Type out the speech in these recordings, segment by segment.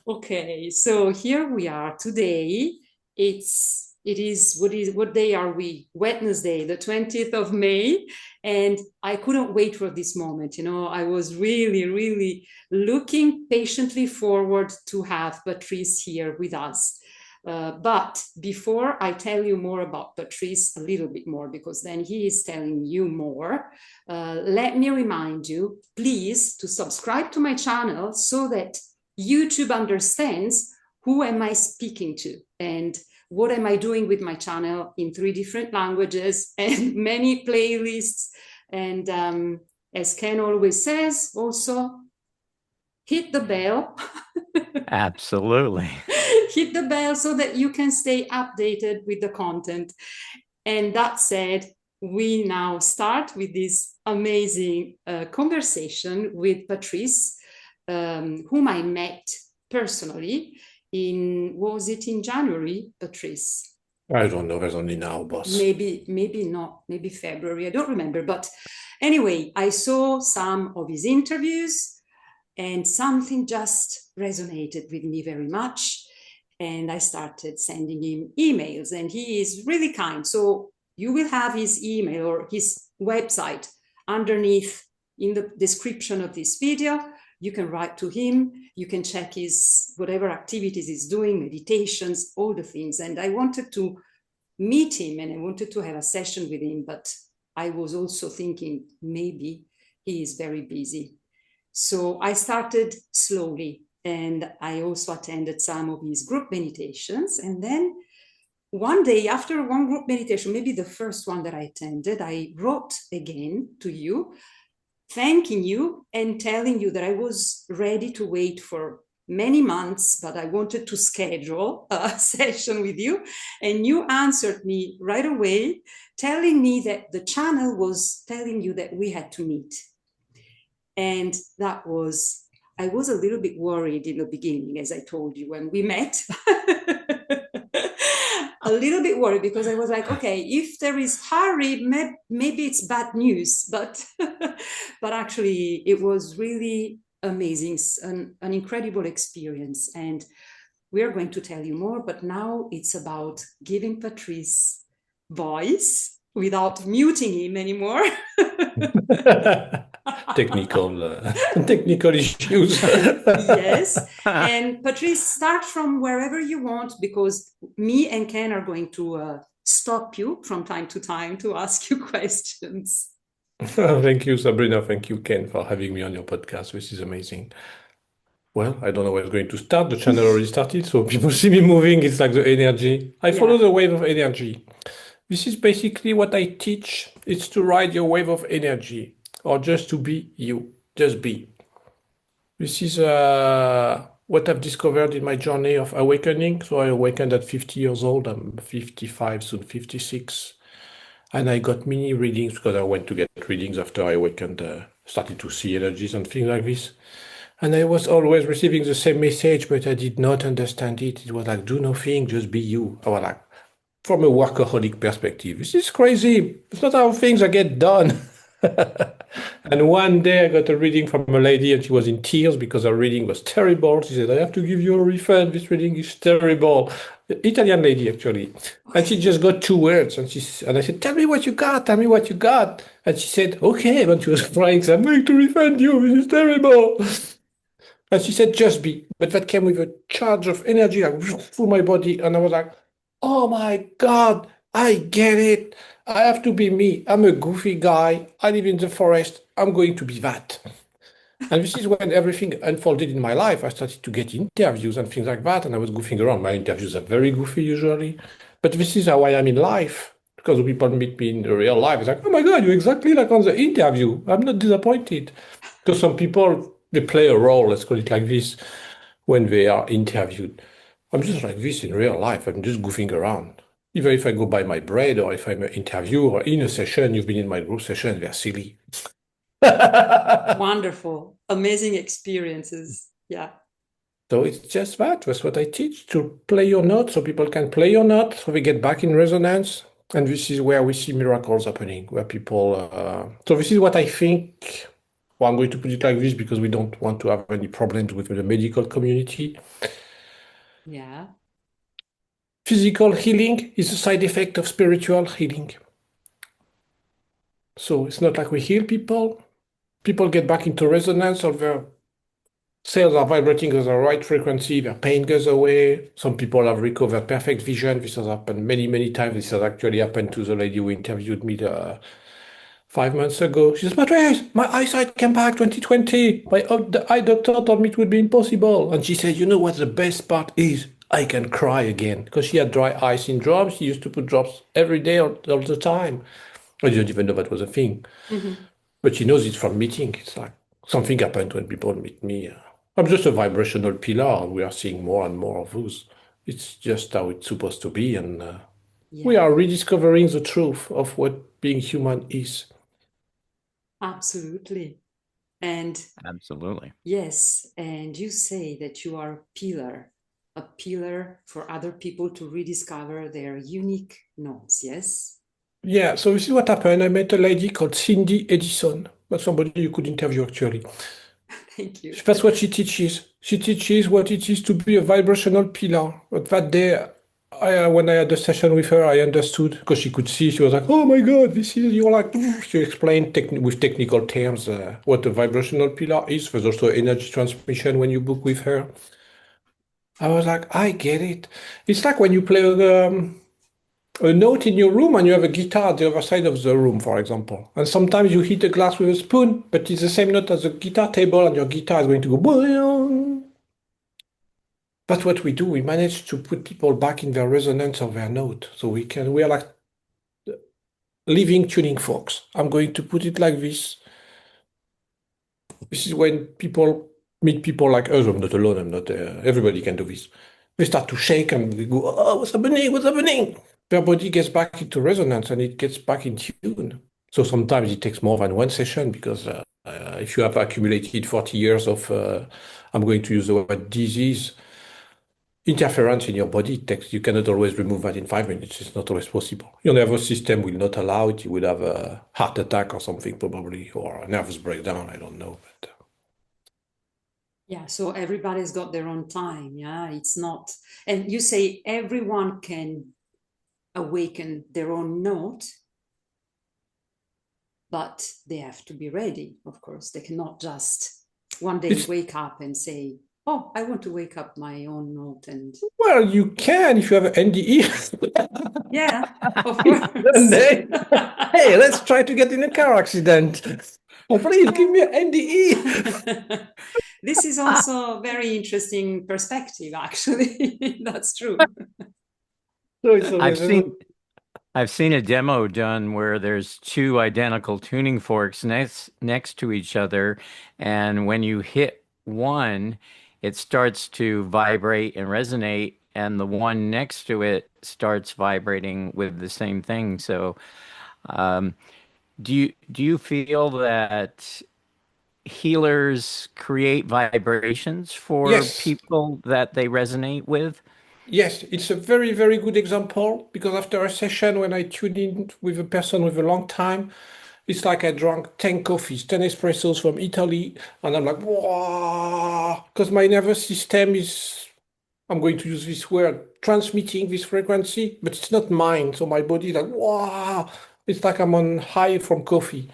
Okay, so here we are today. What day are we? Wednesday, the 20th of May. And I couldn't wait for this moment. I was really, really looking patiently forward to have Patrice here with us. But before I tell you more about Patrice, a little bit more, because then he is telling you more, let me remind you, please, to subscribe to my channel so that YouTube understands who am I speaking to and what am I doing with my channel in 3 different languages and many playlists. And as Ken always says, also hit the bell. Absolutely. Hit the bell so that you can stay updated with the content. And that said, we now start with this amazing conversation with Patrice, whom I met personally was it in January, Patrice? I don't know. There's only now, boss. Maybe not, maybe February. I don't remember. But anyway, I saw some of his interviews and something just resonated with me very much. And I started sending him emails, and he is really kind. So you will have his email or his website underneath in the description of this video. You can write to him. You can check his whatever activities he's doing, meditations, all the things. And I wanted to meet him and I wanted to have a session with him, but I was also thinking maybe he is very busy. So I started slowly, and I also attended some of his group meditations. And then one day after one group meditation, maybe the first one that I attended, I wrote again to you, thanking you and telling you that I was ready to wait for many months, but I wanted to schedule a session with you. And you answered me right away, telling me that the channel was telling you that we had to meet. And I was a little bit worried in the beginning, as I told you when we met. A little bit worried because I was like, okay, if there is hurry, maybe it's bad news. But actually, it was really amazing, an incredible experience. And we are going to tell you more. But now it's about giving Patrice voice without muting him anymore. Technical issues. Yes. And Patrice, start from wherever you want, because me and Ken are going to stop you from time to time to ask you questions. Thank you, Sabrina. Thank you, Ken, for having me on your podcast. This is amazing. Well, I don't know where it's going to start. The channel already started, so people see me moving. It's like the energy. I follow the wave of energy. This is basically what I teach. It's to ride your wave of energy, or just to be you. Just be. This is what I've discovered in my journey of awakening. So I awakened at 50 years old. I'm 55, soon 56. And I got many readings because I went to get readings after I awakened, started to see energies and things like this. And I was always receiving the same message, but I did not understand it. It was like, do nothing, just be you. I was like, from a workaholic perspective, this is crazy. It's not how things are get done. And one day I got a reading from a lady and she was in tears because her reading was terrible. She said, I have to give you a refund. This reading is terrible. Italian lady, actually. And she just got 2 words. And I said, tell me what you got. Tell me what you got. And she said, okay. And she was crying. I'm going to refund you. This is terrible. And she said, just be. But that came with a charge of energy like through my body. And I was like, oh my God, I get it. I have to be me. I'm a goofy guy. I live in the forest. I'm going to be that. And this is when everything unfolded in my life. I started to get interviews and things like that. And I was goofing around. My interviews are very goofy usually. But this is how I am in life. Because people meet me in the real life. It's like, oh my God, you're exactly like on the interview. I'm not disappointed. Because some people, they play a role, let's call it like this, when they are interviewed. I'm just like this in real life. I'm just goofing around. Even if I go buy my bread or if I'm an interview or in a session, you've been in my group session, they're silly. Wonderful, amazing experiences. Yeah. So it's just that. That's what I teach, to play your note so people can play your note so they get back in resonance. And this is where we see miracles happening, where people. So this is what I think Well, I'm going to put it like this because we don't want to have any problems with the medical community. Yeah. Physical healing is a side effect of spiritual healing. So it's not like we heal people. People get back into resonance, or their cells are vibrating at the right frequency, their pain goes away. Some people have recovered perfect vision. This has happened many, many times. This has actually happened to the lady who interviewed me 5 months ago. She says, Patrice, my eyesight came back 2020. The eye doctor told me it would be impossible. And she said, you know what the best part is? I can cry again. Because she had dry eye syndrome. She used to put drops every day, all the time. I didn't even know that was a thing. Mm-hmm. But she knows it's from meeting. It's like something happened when people meet me. I'm just a vibrational pillar, and we are seeing more and more of those. It's just how it's supposed to be. And we Yeah, are rediscovering the truth of what being human is. absolutely. And Absolutely. yes, and you say that you are a pillar for other people to rediscover their unique notes, yes? Yeah, so this is what happened. I met a lady called Cindy Edison. That's somebody you could interview, actually. Thank you. That's what she teaches. She teaches what it is to be a vibrational pillar. But that day, when I had a session with her, I understood because she could see. She was like, "Oh my God, this is you're like." She explained with technical terms what a vibrational pillar is. There's also energy transmission when you book with her. I was like, I get it. It's like when you play a note in your room and you have a guitar at the other side of the room, for example. And sometimes you hit a glass with a spoon, but it's the same note as the guitar table and your guitar is going to go boing. That's what we do. We manage to put people back in their resonance of their note. So we are like living tuning forks. I'm going to put it like this. This is when people meet people like us. I'm not alone. I'm not, everybody can do this. They start to shake and they go, oh, what's happening? What's happening? Their body gets back into resonance and it gets back in tune. So sometimes it takes more than one session because if you have accumulated 40 years of, I'm going to use the word disease, interference in your body, you cannot always remove that in 5 minutes. It's not always possible. Your nervous system will not allow it. You will have a heart attack or something probably, or a nervous breakdown. I don't know. But, Yeah, so everybody's got their own time. Yeah, it's not, and you say everyone can awaken their own note, but they have to be ready, of course. They cannot just one day it's wake up and say, oh, I want to wake up my own note. And Well, you can if you have an NDE. yeah, of One course. day, hey, let's try to get in a car accident. Oh, please give me an NDE. This is also a very interesting perspective, actually. That's true. So it's I've amazing. seen I've seen a demo done where there's two identical tuning forks next to each other, and when you hit one, it starts to vibrate and resonate, and the one next to it starts vibrating with the same thing. So, um, do you feel that healers create vibrations for Yes, people that they resonate with? yes, it's a very, very good example because after a session, when I tune in with a person with a long time, it's like I drank 10 coffees, 10 espressos from Italy, and I'm like, wow, because my nervous system is, I'm going to use this word, transmitting this frequency, but it's not mine. So my body is like, wow, it's like I'm on high from coffee.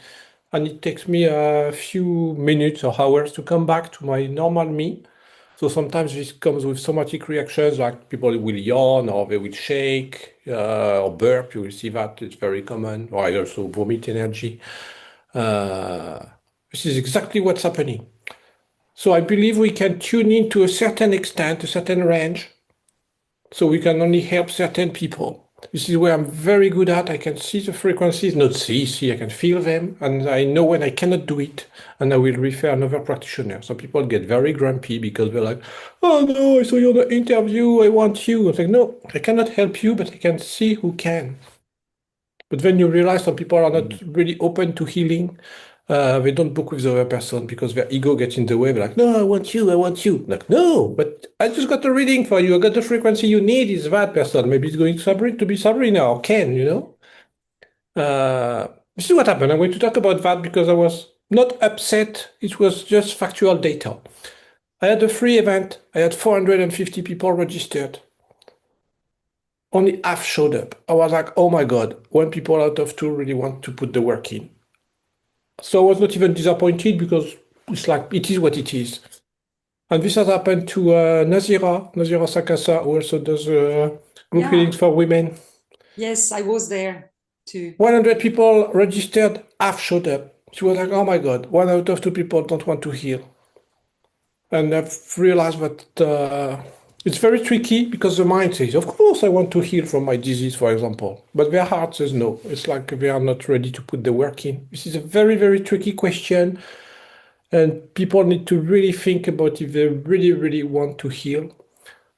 And it takes me a few minutes or hours to come back to my normal me. So sometimes this comes with somatic reactions, like people will yawn or they will shake or burp. You will see that it's very common. Or I also vomit energy. Uh, this is exactly what's happening. So I believe we can tune in to a certain extent, a certain range, so we can only help certain people. This is where I'm very good at. I can see the frequencies, not see, I can feel them, and I know when I cannot do it, and I will refer another practitioner. Some people get very grumpy because they're like, oh no, I saw you on the interview, I want you. It's like, no, I cannot help you, but I can see who can. But then you realize some people are not really open to healing. They don't book with the other person because their ego gets in the way. They're like, no, I want you, I want you. Like, no, but I just got a reading for you. I got the frequency you need is that person. Maybe it's going to be Sabrina or Ken, you know? This is what happened. I'm going to talk about that because I was not upset. It was just factual data. I had a free event. I had 450 people registered. Only half showed up. I was like, oh my God, 1 people out of 2 really want to put the work in. So I was not even disappointed because it's like, it is what it is. And this has happened to Nazira Sakasa, who also does group healings for women. Yes, I was there too. 100 people registered, half showed up. She was like, oh my God, 1 out of 2 people don't want to heal. And I've realized that it's very tricky because the mind says, of course, I want to heal from my disease, for example. But their heart says no. It's like they are not ready to put the work in. This is a very, very tricky question. And people need to really think about if they really, really want to heal.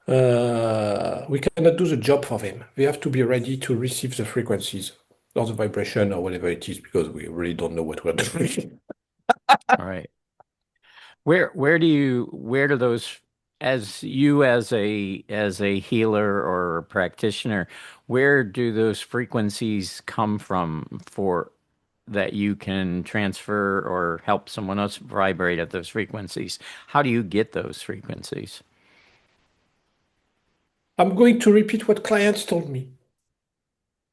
We cannot do the job for them. They have to be ready to receive the frequencies or the vibration or whatever it is, because we really don't know what we're doing. All right. Where do those, as a healer or a practitioner, where do those frequencies come from for that you can transfer or help someone else vibrate at those frequencies? How do you get those frequencies? I'm going to repeat what clients told me.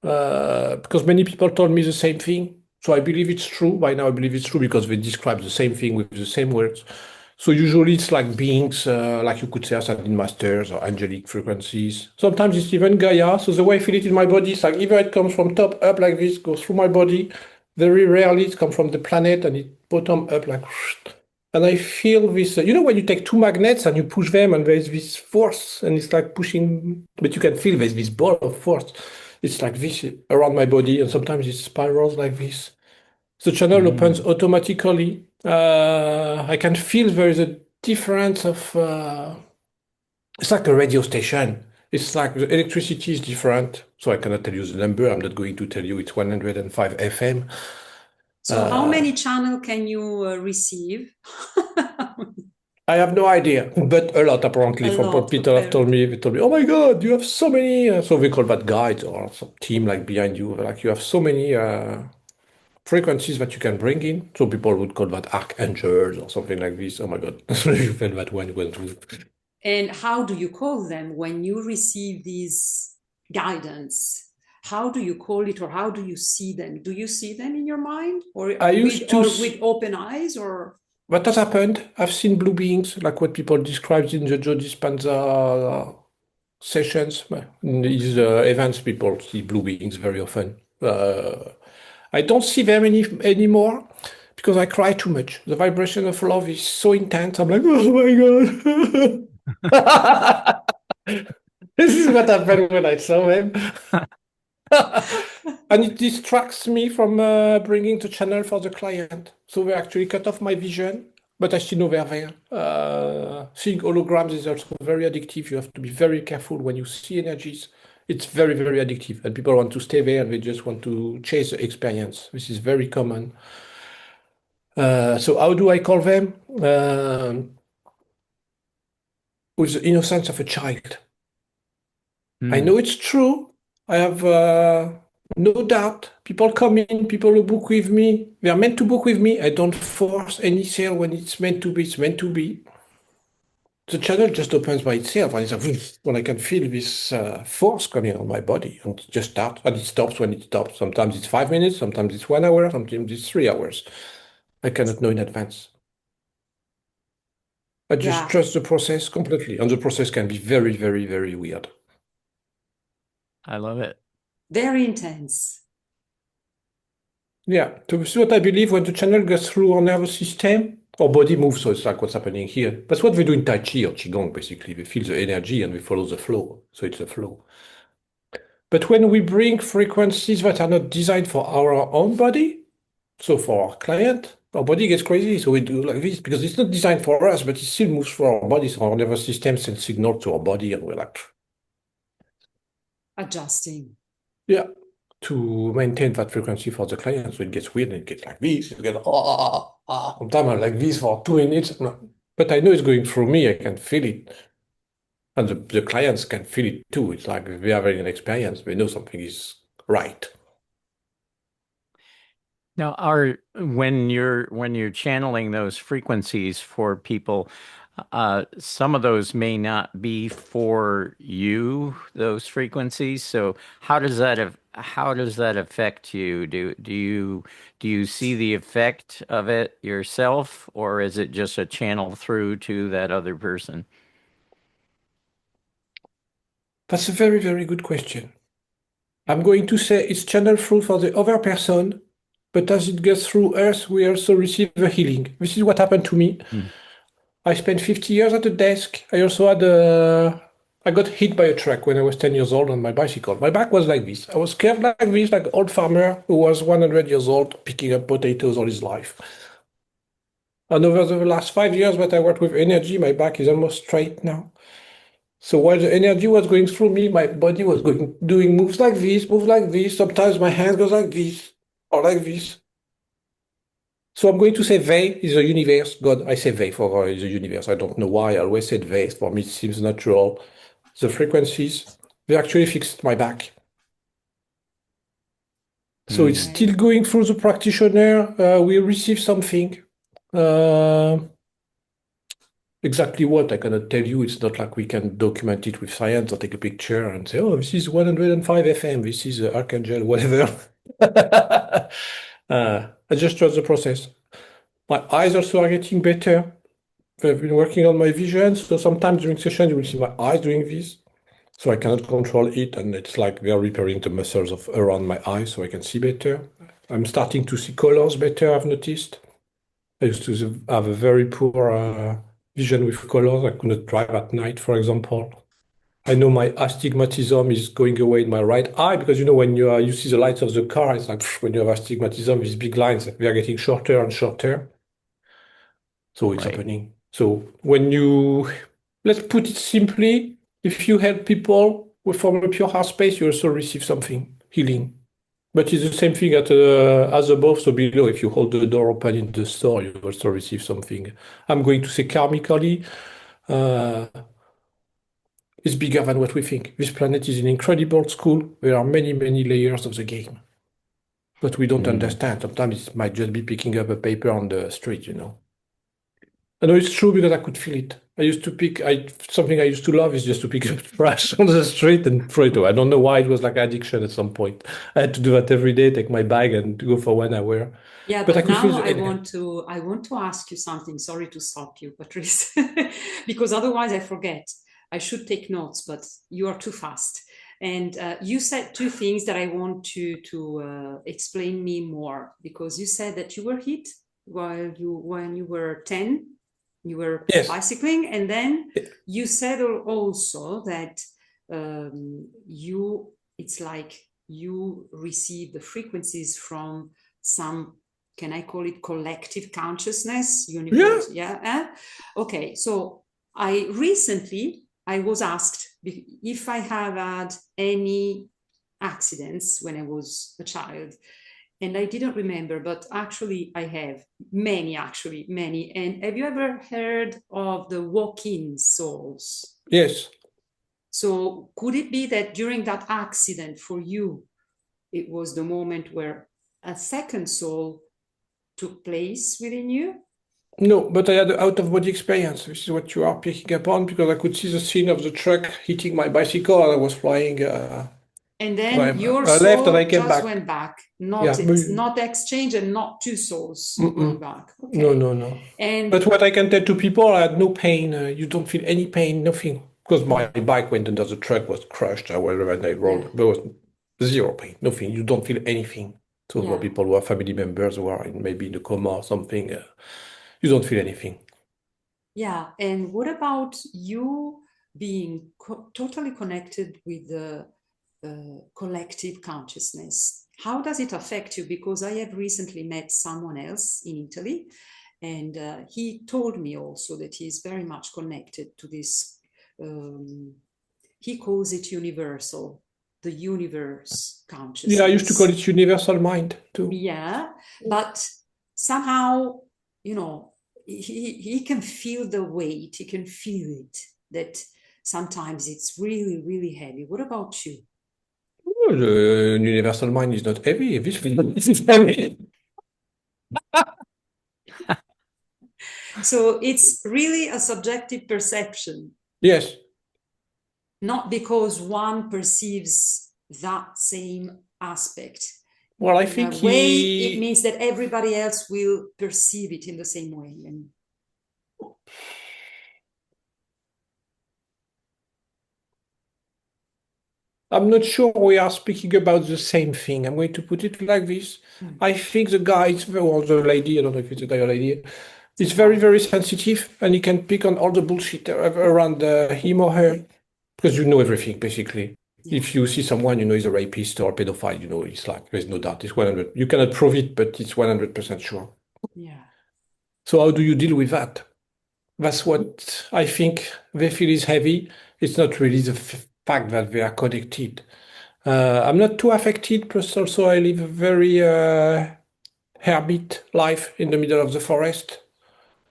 Because many people told me the same thing. So I believe it's true. By now, I believe it's true because they describe the same thing with the same words. So usually it's like beings, like you could say ascended masters or angelic frequencies. Sometimes it's even Gaia. So the way I feel it in my body, it's like either it comes from top up like this, goes through my body. Very rarely it comes from the planet and it bottom up like. And I feel this, when you take 2 magnets and you push them and there's this force and it's like pushing, but you can feel there's this ball of force. It's like this around my body, and sometimes it spirals like this. The channel opens automatically. I can feel there is a difference of, it's like a radio station. It's like the electricity is different. So I cannot tell you the number. I'm not going to tell you it's 105 FM. So how many channel can you receive? I have no idea, but a lot apparently from what people have told me. They told me, "Oh my God, you have so many." So we call that guides or some team like behind you. Like you have so many frequencies that you can bring in. So people would call that archangels or something like this. Oh my God, you felt that one went through. And how do you call them when you receive these guidance? How do you call it, or how do you see them? Do you see them in your mind, or with open eyes, or? What has happened? I've seen blue beings, like what people described in the Joe Dispenza sessions. In these events, people see blue beings very often. I don't see them anymore because I cry too much. The vibration of love is so intense. I'm like, oh my God. This is what happened when I saw them. And it distracts me from bringing the channel for the client. So they actually cut off my vision, but I still know they're there. Seeing holograms is also very addictive. You have to be very careful when you see energies. It's very, very addictive. And people want to stay there and they just want to chase the experience. This is very common. So how do I call them? With the innocence of a child. I know it's true. I have no doubt. People come in, people who book with me, they are meant to book with me. I don't force any sale when it's meant to be. It's meant to be. The channel just opens by itself, and it's like, when I can feel this force coming on my body, and it just starts, and it stops when it stops. Sometimes it's 5 minutes, sometimes it's 1 hour, sometimes it's 3 hours. I cannot know in advance. I just trust the process completely, and the process can be very, very, very weird. I love it. Very intense. Yeah, to see what I believe, when the channel goes through our nervous system, our body moves, so it's like what's happening here. That's what they do in Tai Chi or Qigong, basically. They feel the energy and we follow the flow, so it's a flow. But when we bring frequencies that are not designed for our own body, so for our client, our body gets crazy, so we do like this, because it's not designed for us, but it still moves for our body, so our nervous system sends signal to our body, and we're like... adjusting. Yeah. To maintain that frequency for the client. So it gets weird and it gets like this. You get sometimes I'm like this for 2 minutes. But I know it's going through me. I can feel it. And the clients can feel it too. It's like they are having an experience. They know something is right. Now, when you're channeling those frequencies for people, some of those may not be for you, those frequencies. So how does that affect you? Do you see the effect of it yourself, or is it just a channel through to that other person? That's a very, very good question. I'm going to say it's channeled through for the other person, but as it goes through us, we also receive a healing. This is what happened to me. Mm. I spent 50 years at the desk. I also had I got hit by a truck when I was 10 years old on my bicycle. My back was like this. I was curved like this, like an old farmer who was 100 years old, picking up potatoes all his life. And over the last 5 years that I worked with energy, my back is almost straight now. So while the energy was going through me, my body was doing moves like this, moves like this. Sometimes my hands goes like this or like this. So I'm going to say they is the universe. God, I say they for the universe. I don't know why I always said they. For me, it seems natural. The frequencies, they actually fixed my back. So it's Mm. still going through the practitioner. We receive something. Uh, exactly what I cannot tell you. It's not like we can document it with science or take a picture and say, oh, this is 105 FM, this is Archangel, whatever. I just trust the process. My eyes also are getting better. I've been working on my vision, so sometimes during sessions you will see my eyes doing this. So I cannot control it, and it's like we are repairing the muscles of around my eyes so I can see better. I'm starting to see colors better, I've noticed. I used to have a very poor vision with colors. I could not drive at night, for example. I know my astigmatism is going away in my right eye because when you see the lights of the car, it's like when you have astigmatism, these big lines, they are getting shorter and shorter. So it's Right. happening. So let's put it simply, if you help people from a pure heart space, you also receive something, healing. But it's the same thing as above, so below. If you hold the door open in the store, you also receive something. I'm going to say karmically, uh, it's bigger than what we think. This planet is an incredible school. There are many, many layers of the game, but we don't Mm. understand. Sometimes it might just be picking up a paper on the street. I know it's true because I could feel it. Something I used to love is just to pick up trash on the street and throw it away. I don't know why it was like addiction at some point. I had to do that every day, take my bag and go for 1 hour. Yeah, But I but could feel now the energy. I want to ask you something. Sorry to stop you, Patrice, because otherwise I forget. I should take notes, but you are too fast. And you said two things that I want to explain me more, because you said that you were hit when you were 10, you were Yes. bicycling, and then you said also that it's like you receive the frequencies from some, can I call it collective consciousness, Yeah. universe? Yeah. Okay. So I was asked if I have had any accidents when I was a child. And I didn't remember, but actually I have many, actually many. And have you ever heard of the walk-in souls? Yes. So could it be that during that accident for you, it was the moment where a second soul took place within you? No, but I had an out-of-body experience. This is what you are picking up on because I could see the scene of the truck hitting my bicycle and I was flying. And So then your I left and I soul came just back. went back, Yeah. not exchange, and not two souls going Mm-mm. back. No, Okay. no, no. And But what I can tell to people, I had no pain. You don't feel any pain, nothing. Because my bike went under the truck, was crushed, wherever I yeah, rolled. There was zero pain, nothing. You don't feel anything. So for yeah. people who are family members who are maybe in a coma or something, you don't feel anything. Yeah. And what about you being totally connected with the collective consciousness? How does it affect you? Because I have recently met someone else in Italy, and he told me also that he's very much connected to this. He calls it universal, the universe Yeah, I used to call consciousness. it universal mind too. Yeah, but somehow, you know, he can feel the weight, he can feel it, that sometimes it's really, really heavy. What about you? The universal mind is not heavy. This is heavy. So it's really a subjective perception. Yes. Not because one perceives that same aspect. Well, I In a think way, it means that everybody else will perceive it in the same way. And I'm not sure we are speaking about the same thing. I'm going to put it like this. I think the guy, or the lady, I don't know if it's a guy or lady, is very, very sensitive and he can pick on all the bullshit around him or her because you know everything, basically. yeah, If you see someone, you know, he's a rapist or a pedophile, you know, it's like, there's no doubt. It's 100. You cannot prove it, but it's 100% sure. yeah, So how do you deal with that? That's what I think they feel is heavy. It's not really the fact that they are connected. I'm not too affected, plus also I live a very hermit life in the middle of the forest.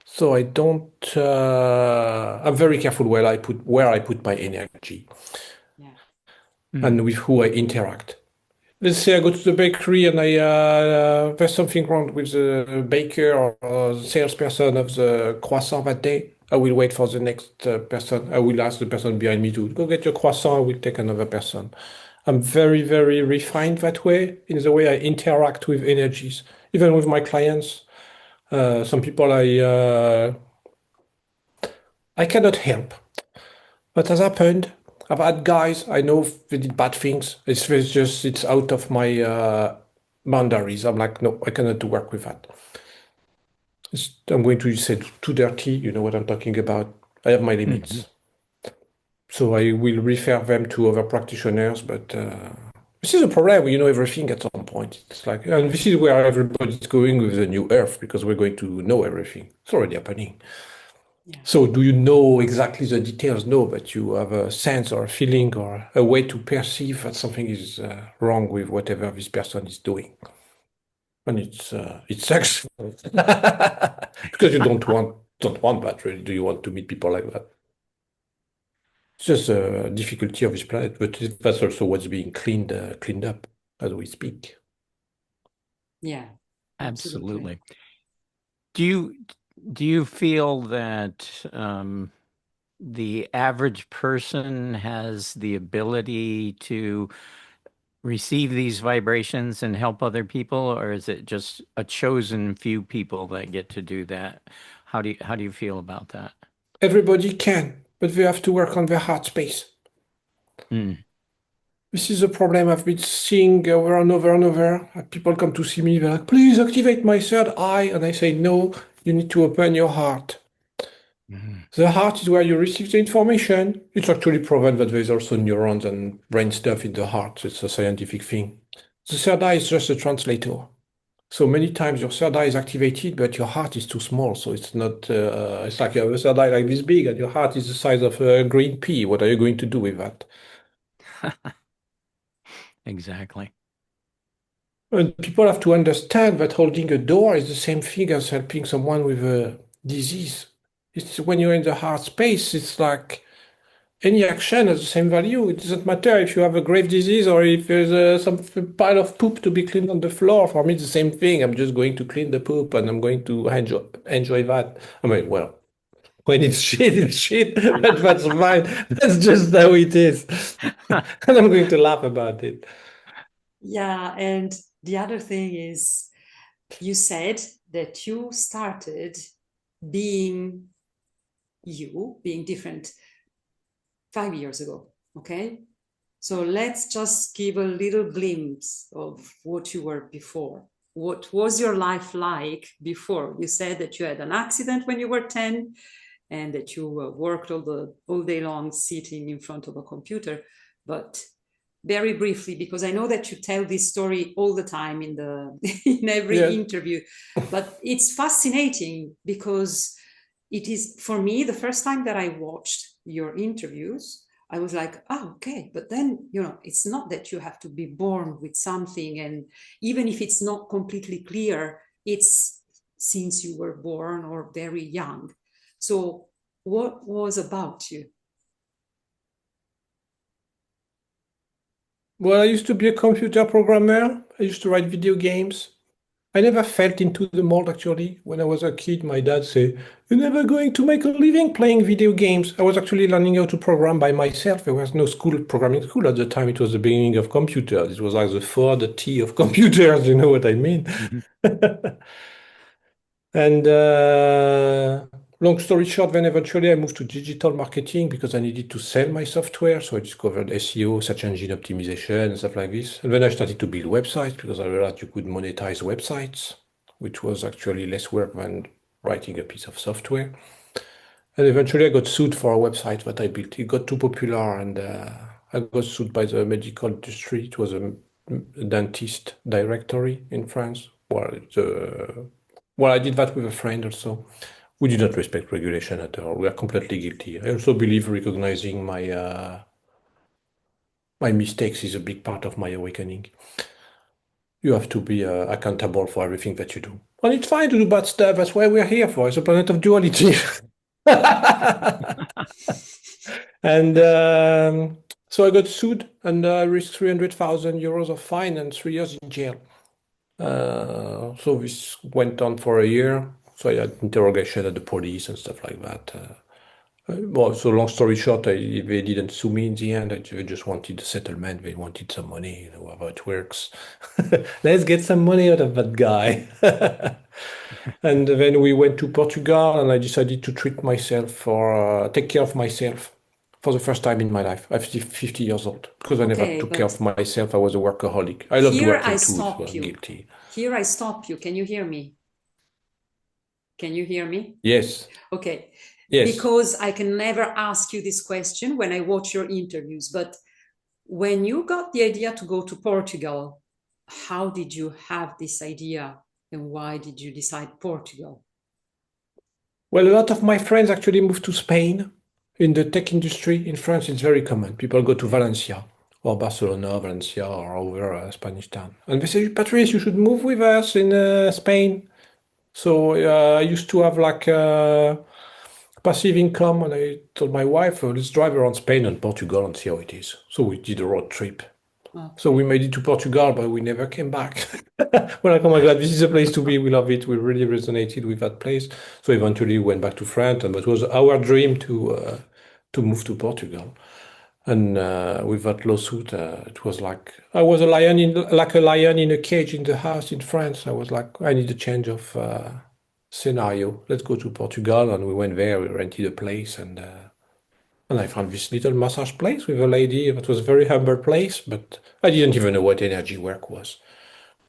So I don't, I'm very careful where I put my energy yeah, and with who I interact. Let's say I go to the bakery and there's something wrong with the baker or the salesperson of the croissant that day. I will wait for the next person. I will ask the person behind me to go get your croissant. I will take another person. I'm very, very refined that way in the way I interact with energies, even with my clients. Some people I cannot help. What has happened? I've had guys I know they did bad things. It's out of my boundaries. I'm like, no, I cannot work with that. I'm going to say too dirty. You know what I'm talking about. I have my limits. So I will refer them to other practitioners, but this is a problem. You know everything at some point. It's like, and this is where everybody's going with the new Earth because we're going to know everything. It's already happening. yeah, So do you know exactly the details? No, but you have a sense or a feeling or a way to perceive that something is wrong with whatever this person is doing. And it sucks because you don't want that really. Do you want to meet people like that? It's just a difficulty of this planet, but that's also what's being cleaned up as we speak. yeah, Absolutely. Do you feel that the average person has the ability to receive these vibrations and help other people, or is it just a chosen few people that get to do that? How do you feel about that? Everybody can, but they have to work on their heart space. Mm. This is a problem I've been seeing over and over and over. People come to see me, they're like, please activate my third eye. And I say, no, you need to open your heart. Mhm. The heart is where you receive the information. It's actually proven that there's also neurons and brain stuff in the heart. It's a scientific thing. The third eye is just a translator. So many times your third eye is activated, but your heart is too small. So it's not, it's like you have a third eye like this big and your heart is the size of a green pea. What are you going to do with that? Exactly. And people have to understand that holding a door is the same thing as helping someone with a disease. It's when you're in the heart space, it's like any action has the same value. It doesn't matter if you have a grave disease or if there's some pile of poop to be cleaned on the floor. For me, it's the same thing. I'm just going to clean the poop and I'm going to enjoy that. I mean, well, when it's shit, but that's fine. That's just how it is. And I'm going to laugh about it. yeah. And the other thing is, you said that you started being being different 5 years ago. Okay. So let's just give a little glimpse of what you were before. What was your life like before? You said that you had an accident when you were 10 and that you worked all day long sitting in front of a computer. But very briefly, because I know that you tell this story all the time in every Yes. interview, but it's fascinating because it is, for me, the first time that I watched your interviews, I was like, oh, okay. But then, it's not that you have to be born with something. And even if it's not completely clear, it's since you were born or very young. So what was about you? Well, I used to be a computer programmer. I used to write video games. I never felt into the mold actually. When I was a kid, my dad said, "You're never going to make a living playing video games." I was actually learning how to program by myself. There was no programming school at the time. It was the beginning of computers. It was like the Ford T of computers, you know what I mean? And long story short, then eventually I moved to digital marketing because I needed to sell my software. So I discovered SEO, search engine optimization, and stuff like this. And then I started to build websites because I realized you could monetize websites, which was actually less work than writing a piece of software. And eventually I got sued for a website that I built. It got too popular and I got sued by the medical industry. It was a dentist directory in France. Well, I did that with a friend also. We did not respect regulation at all. We are completely guilty. I also believe recognizing my mistakes is a big part of my awakening. You have to be accountable for everything that you do. And it's fine to do bad stuff. That's why we're here for. It's a planet of duality. And so I got sued and I risked 300,000 euros of fine and 3 years in jail. So this went on for a year. So I had interrogation at the police and stuff like that. Well, so long story short, they didn't sue me in the end. They just wanted a settlement. They wanted some money. You know how it works. Let's get some money out of that guy. And then we went to Portugal, and I decided to take care of myself for the first time in my life. I'm 50 years old because I never took care of myself. I was a workaholic. I loved working too, so I'm guilty. Here I stop you. Can you hear me? Can you hear me? Yes. Okay. Yes. Because I can never ask you this question when I watch your interviews, but when you got the idea to go to Portugal, how did you have this idea and why did you decide Portugal? Well, a lot of my friends actually moved to Spain. In the tech industry in France, it's very common. People go to Valencia or Barcelona, Valencia, or over a Spanish town. And they say, Patrice, you should move with us in Spain. So I used to have like passive income, and I told my wife, let's drive around Spain and Portugal and see how it is. So we did a road trip. Okay. So we made it to Portugal, but we never came back. We're like, oh my God, this is a place to be. We love it. We really resonated with that place. So eventually we went back to France, and it was our dream to move to Portugal. And with that lawsuit, it was like I was a lion in a cage in the house in France. I was like, I need a change of scenario. Let's go to Portugal, and we went there. We rented a place, and I found this little massage place with a lady that was a very humble place, but I didn't even know what energy work was.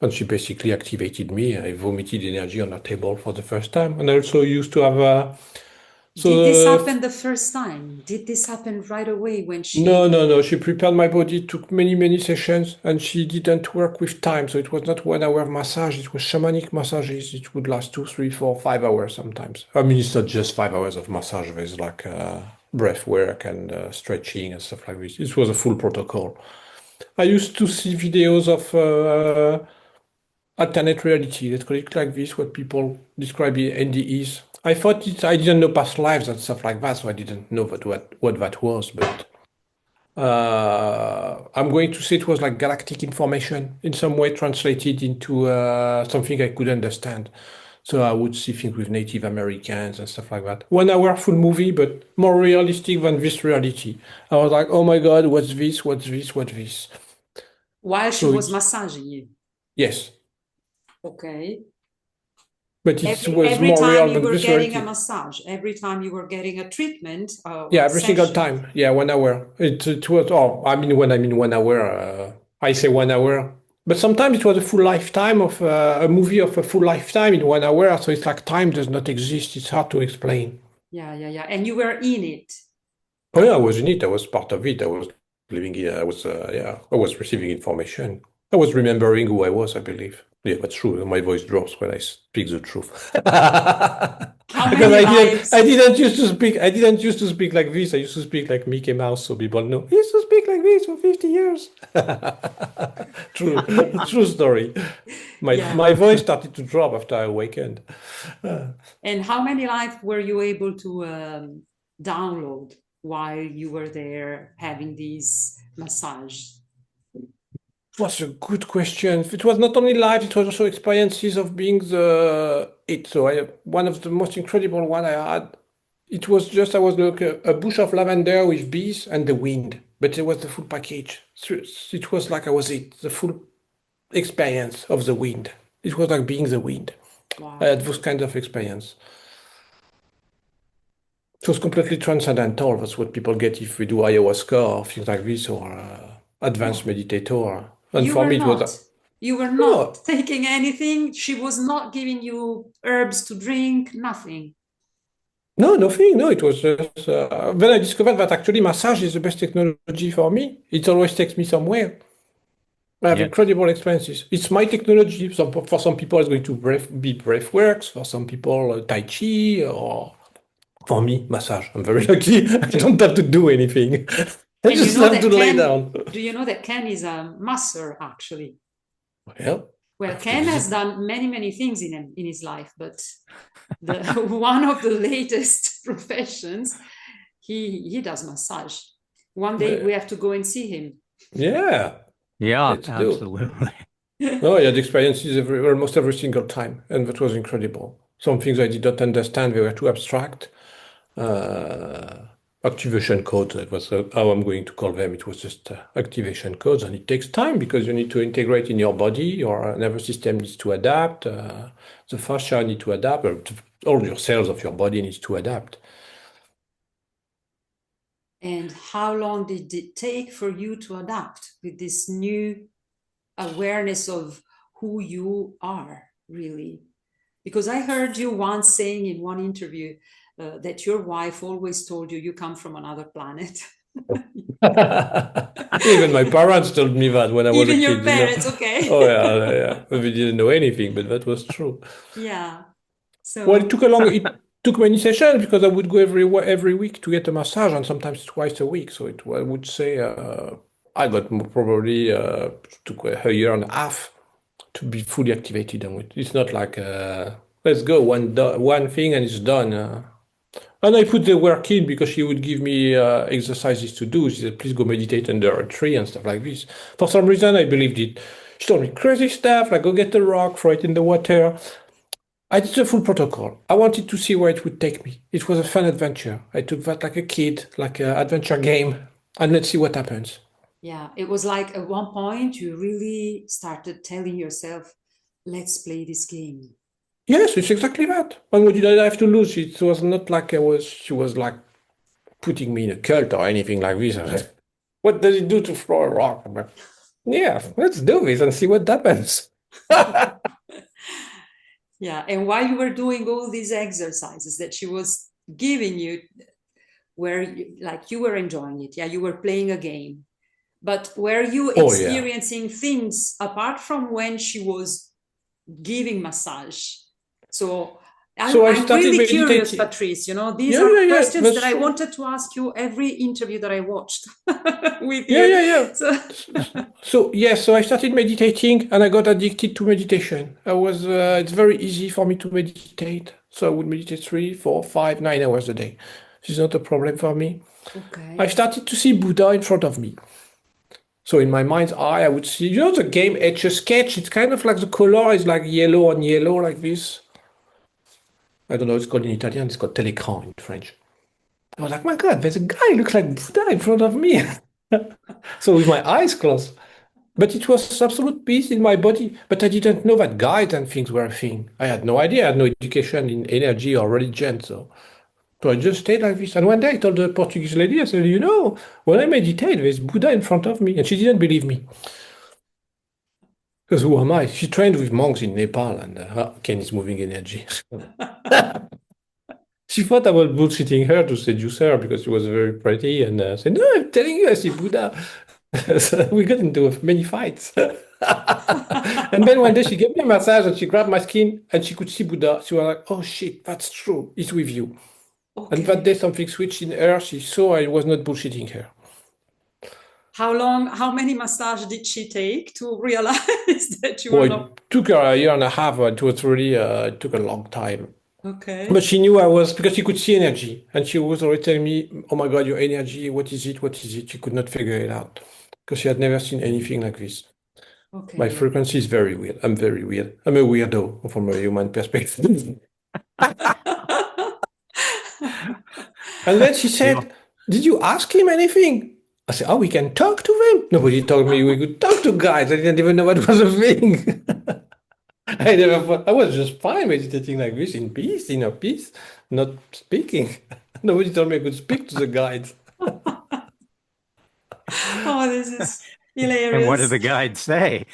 And she basically activated me. I vomited energy on her table for the first time. And I also used to have did this happen the first time? Did this happen right away when she... No. She prepared my body. It took many sessions, and she didn't work with time. So it was not 1 hour massage. It was shamanic massages. It would last 2, 3, 4, 5 hours sometimes. I mean, it's not just 5 hours of massage. There's like breath work and stretching and stuff like this. It was a full protocol. I used to see videos of alternate reality, let's call it like this, what people describe in NDEs. I didn't know past lives and stuff like that, so I didn't know what that was, but I'm going to say it was like galactic information in some way translated into something I could understand. So I would see things with Native Americans and stuff like that. 1 hour full movie, but more realistic than this reality. I was like, oh my God, what's this? What's this? What's this? While she was massaging you? Yes. Okay. But it was every more time real you than were this getting reality. a massage, every time you were getting a treatment. Yeah, every single time. Yeah, 1 hour. It was. Oh, I mean, when I mean 1 hour, I say 1 hour. But sometimes it was a full lifetime of a movie of a full lifetime in 1 hour. So it's like time does not exist. It's hard to explain. Yeah. And you were in it. Oh yeah, I was in it. I was part of it. I was living here. I was receiving information. I was remembering who I was, I believe. Yeah, that's true. My voice drops when I speak the truth. Because I didn't used to speak. I didn't used to speak like this. I used to speak like Mickey Mouse, so people know. He used to speak like this for 50 years. True story. My voice started to drop after I awakened. And how many lives were you able to download while you were there having these massage? It was a good question. It was not only life, it was also experiences of being the it. So one of the most incredible one I had, it was just I was like a bush of lavender with bees and the wind, but it was the full package. So it was like I was the full experience of the wind. It was like being the wind. I Wow. had those kind of experience. It was completely transcendental. That's what people get if we do ayahuasca or things like this or advanced No, meditator. And you for were me, it was not. You were not no, taking anything. She was not giving you herbs to drink, nothing. no, nothing. No, it was just. Then I discovered that actually massage is the best technology for me. It always takes me somewhere. I have Yes. incredible experiences. It's my technology. For some people, it's going to be breath works. For some people, Tai Chi, or for me, massage. I'm very lucky. I don't have to do anything. I And you just know have to that lay Ken, down. do you know that Ken is a masser actually? Well, I Well, have to Ken has visit. done many, many things in his life, but the one of the latest professions, he does massage. One day we have to go and see him. Yeah, Yeah, let's do. absolutely. Oh, I had experiences almost every single time, and that was incredible. Some things I did not understand, they were too abstract. Uh, Activation codes, that was how I'm going to call them. It was just activation codes, and it takes time because you need to integrate in your body. Your nervous system needs to adapt. The fascia need to adapt. All your cells of your body needs to adapt. And how long did it take for you to adapt with this new awareness of who you are, really? Because I heard you once saying in one interview that your wife always told you come from another planet. Even my parents told me that when I was a Even your kid, you know. parents, okay. Oh yeah, yeah. We didn't know anything, but that was true. Yeah. Well, So, it took many sessions because I would go every week to get a massage and sometimes twice a week. So I would say I got probably took a year and a half to be fully activated. And it's not like let's go one thing and it's done. And I put the work in because she would give me exercises to do. She said, please go meditate under a tree and stuff like this. For some reason, I believed it. She told me crazy stuff like go get a rock, throw it in the water. I did the full protocol. I wanted to see where it would take me. It was a fun adventure. I took that like a kid, like an adventure game, and let's see what happens. yeah, it was like at one point you really started telling yourself, let's play this game. Yes, it's exactly that. And what did I have to lose? It was not like she was like putting me in a cult or anything like this. I was like, what does it do to throw a rock? I'm like, yeah, let's do this and see what happens. Yeah. And while you were doing all these exercises that she was giving you, where like you were enjoying it, yeah, you were playing a game, but were you Oh yeah. experiencing things apart from when she was giving massage? So So I I'm started really curious, meditating. Patrice. These Yeah, are yeah, yeah. questions that That's I true. wanted to ask you every interview that I watched with Yeah, you. yeah, yeah. So, So yes, so I started meditating and I got addicted to meditation. It's very easy for me to meditate. So I would meditate 3, 4, 5, 9 hours a day. This is not a problem for me. I okay. started to see Buddha in front of me. So in my mind's eye, I would see, the game Etch a Sketch. It's kind of like the color is like yellow on yellow like this. I don't know, it's called in Italian, it's called télécran in French. I was like, my God, there's a guy who looks like Buddha in front of me. So with my eyes closed. But it was absolute peace in my body. But I didn't know that guides and things were a thing. I had no idea. I had no education in energy or religion. So I just stayed like this. And one day I told the Portuguese lady, I said, when I meditate, there's Buddha in front of me. And she didn't believe me. Because who am I? She trained with monks in Nepal and Ken is moving energy. She thought I was bullshitting her to seduce her because she was very pretty and said, no, I'm telling you, I see Buddha. So we got into many fights. And then one day she gave me a massage and she grabbed my skin and she could see Buddha. She was like, oh shit, that's true. He's with you. And that Okay. day something switched in her. She saw I was not bullshitting her. How many massage did she take to realize that you were Boy, not? it took her a year and a half. It was really, it took a long time. But Okay. she knew I was, because she could see energy. And she was already telling me, oh my God, your energy, what is it? What is it? She could not figure it out because she had never seen anything like this. My Okay. frequency is very weird. I'm very weird. I'm a weirdo from a human perspective. And then she We all, said, "Did you ask him anything?" I said, "Oh, we can talk to them." Nobody told me we could talk to guys. I didn't even know what was a thing. I never thought, I was just fine meditating like this in peace, inner peace, not speaking. Nobody told me I could speak to the guides. Oh, this is and what did hilarious. the guide say?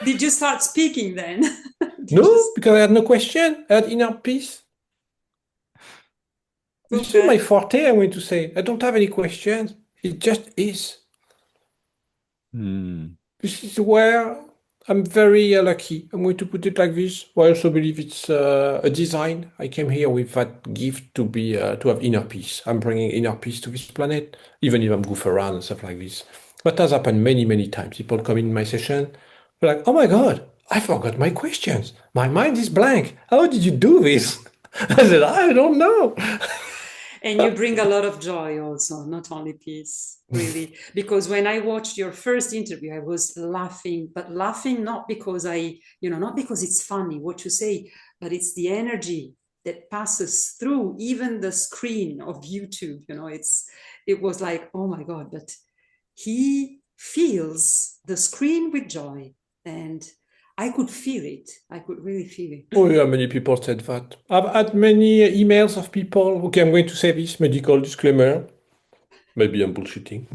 Did you start speaking then? Did you? No, because I had no question. I had inner peace. This is my Okay. forte, I'm going to say. I don't have any questions. It just is. Hmm. This is where I'm very lucky. I'm going to put it like this. I also believe it's a design. I came here with that gift to be to have inner peace. I'm bringing inner peace to this planet, even if I'm goof around and stuff like this. That has happened many, many times. People come in my session, they're like, "Oh my God, I forgot my questions. My mind is blank. How did you do this?" I said, "I don't know." And you bring a lot of joy also, not only peace, really. Because when I watched your first interview, I was laughing, but laughing not because not because it's funny what you say, but it's the energy that passes through even the screen of YouTube. It was like, oh my God, but he feels the screen with joy. And I could feel it. I could really feel it. Oh, yeah, many people said that. I've had many emails of people. Okay, I'm going to say this medical disclaimer. Maybe I'm bullshitting.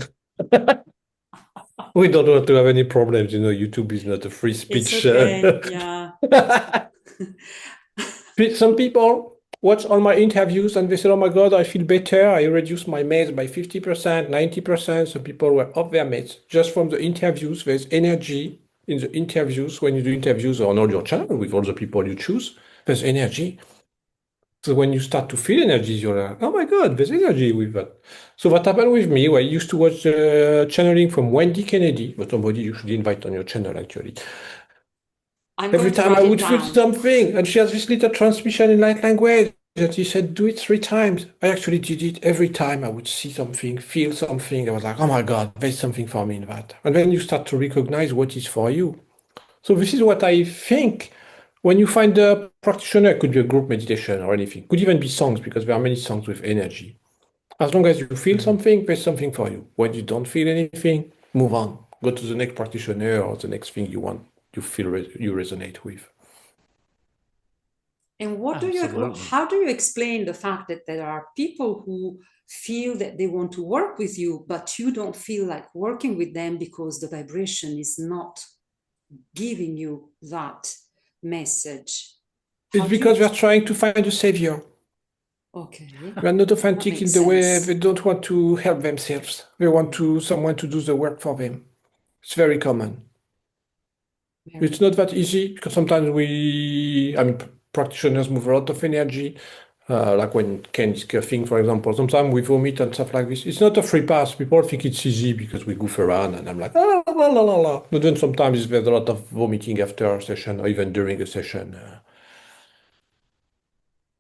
We don't want to have any problems. YouTube is not a free It's speech. okay. Yeah. Some people watch all my interviews and they say, "Oh my God, I feel better. I reduced my meds by 50%, 90%." So people were off their meds just from the interviews. There's energy in the interviews. When you do interviews on all your channel with all the people you choose, there's energy. So when you start to feel energy, you're like, "Oh my God, there's energy with that." So what happened with me, I used to watch channeling from Wendy Kennedy, but somebody you should invite on your channel actually. I'm Every going to time I write it would feel down. something, and she has this little transmission in light language, and she said, "Do it 3 times." I actually did it every time I would see something, feel something. I was like, "Oh my God, there's something for me in that." And then you start to recognize what is for you. So this is what I think. When you find a practitioner, it could be a group meditation or anything. Could even be songs because there are many songs with energy. As long as you feel Mhm. something, there's something for you. When you don't feel anything, move on. Go to the next practitioner or the next thing you want, you resonate with. And Absolutely. how do you explain the fact that there are people who feel that they want to work with you, but you don't feel like working with them because the vibration is not giving you that message? It's How do you because they're explain? trying to find a savior. Okay, They're not that authentic in makes the way they sense. don't want to help themselves. They want to someone to do the work for them. It's very common. It's Very. not that easy because sometimes I mean, practitioners move a lot of energy. Like when Ken is coughing, for example, sometimes we vomit and stuff like this. It's not a free pass. People think it's easy because we goof around and I'm like, ah, la, la, la, la. But then sometimes there's a lot of vomiting after a session or even during a session.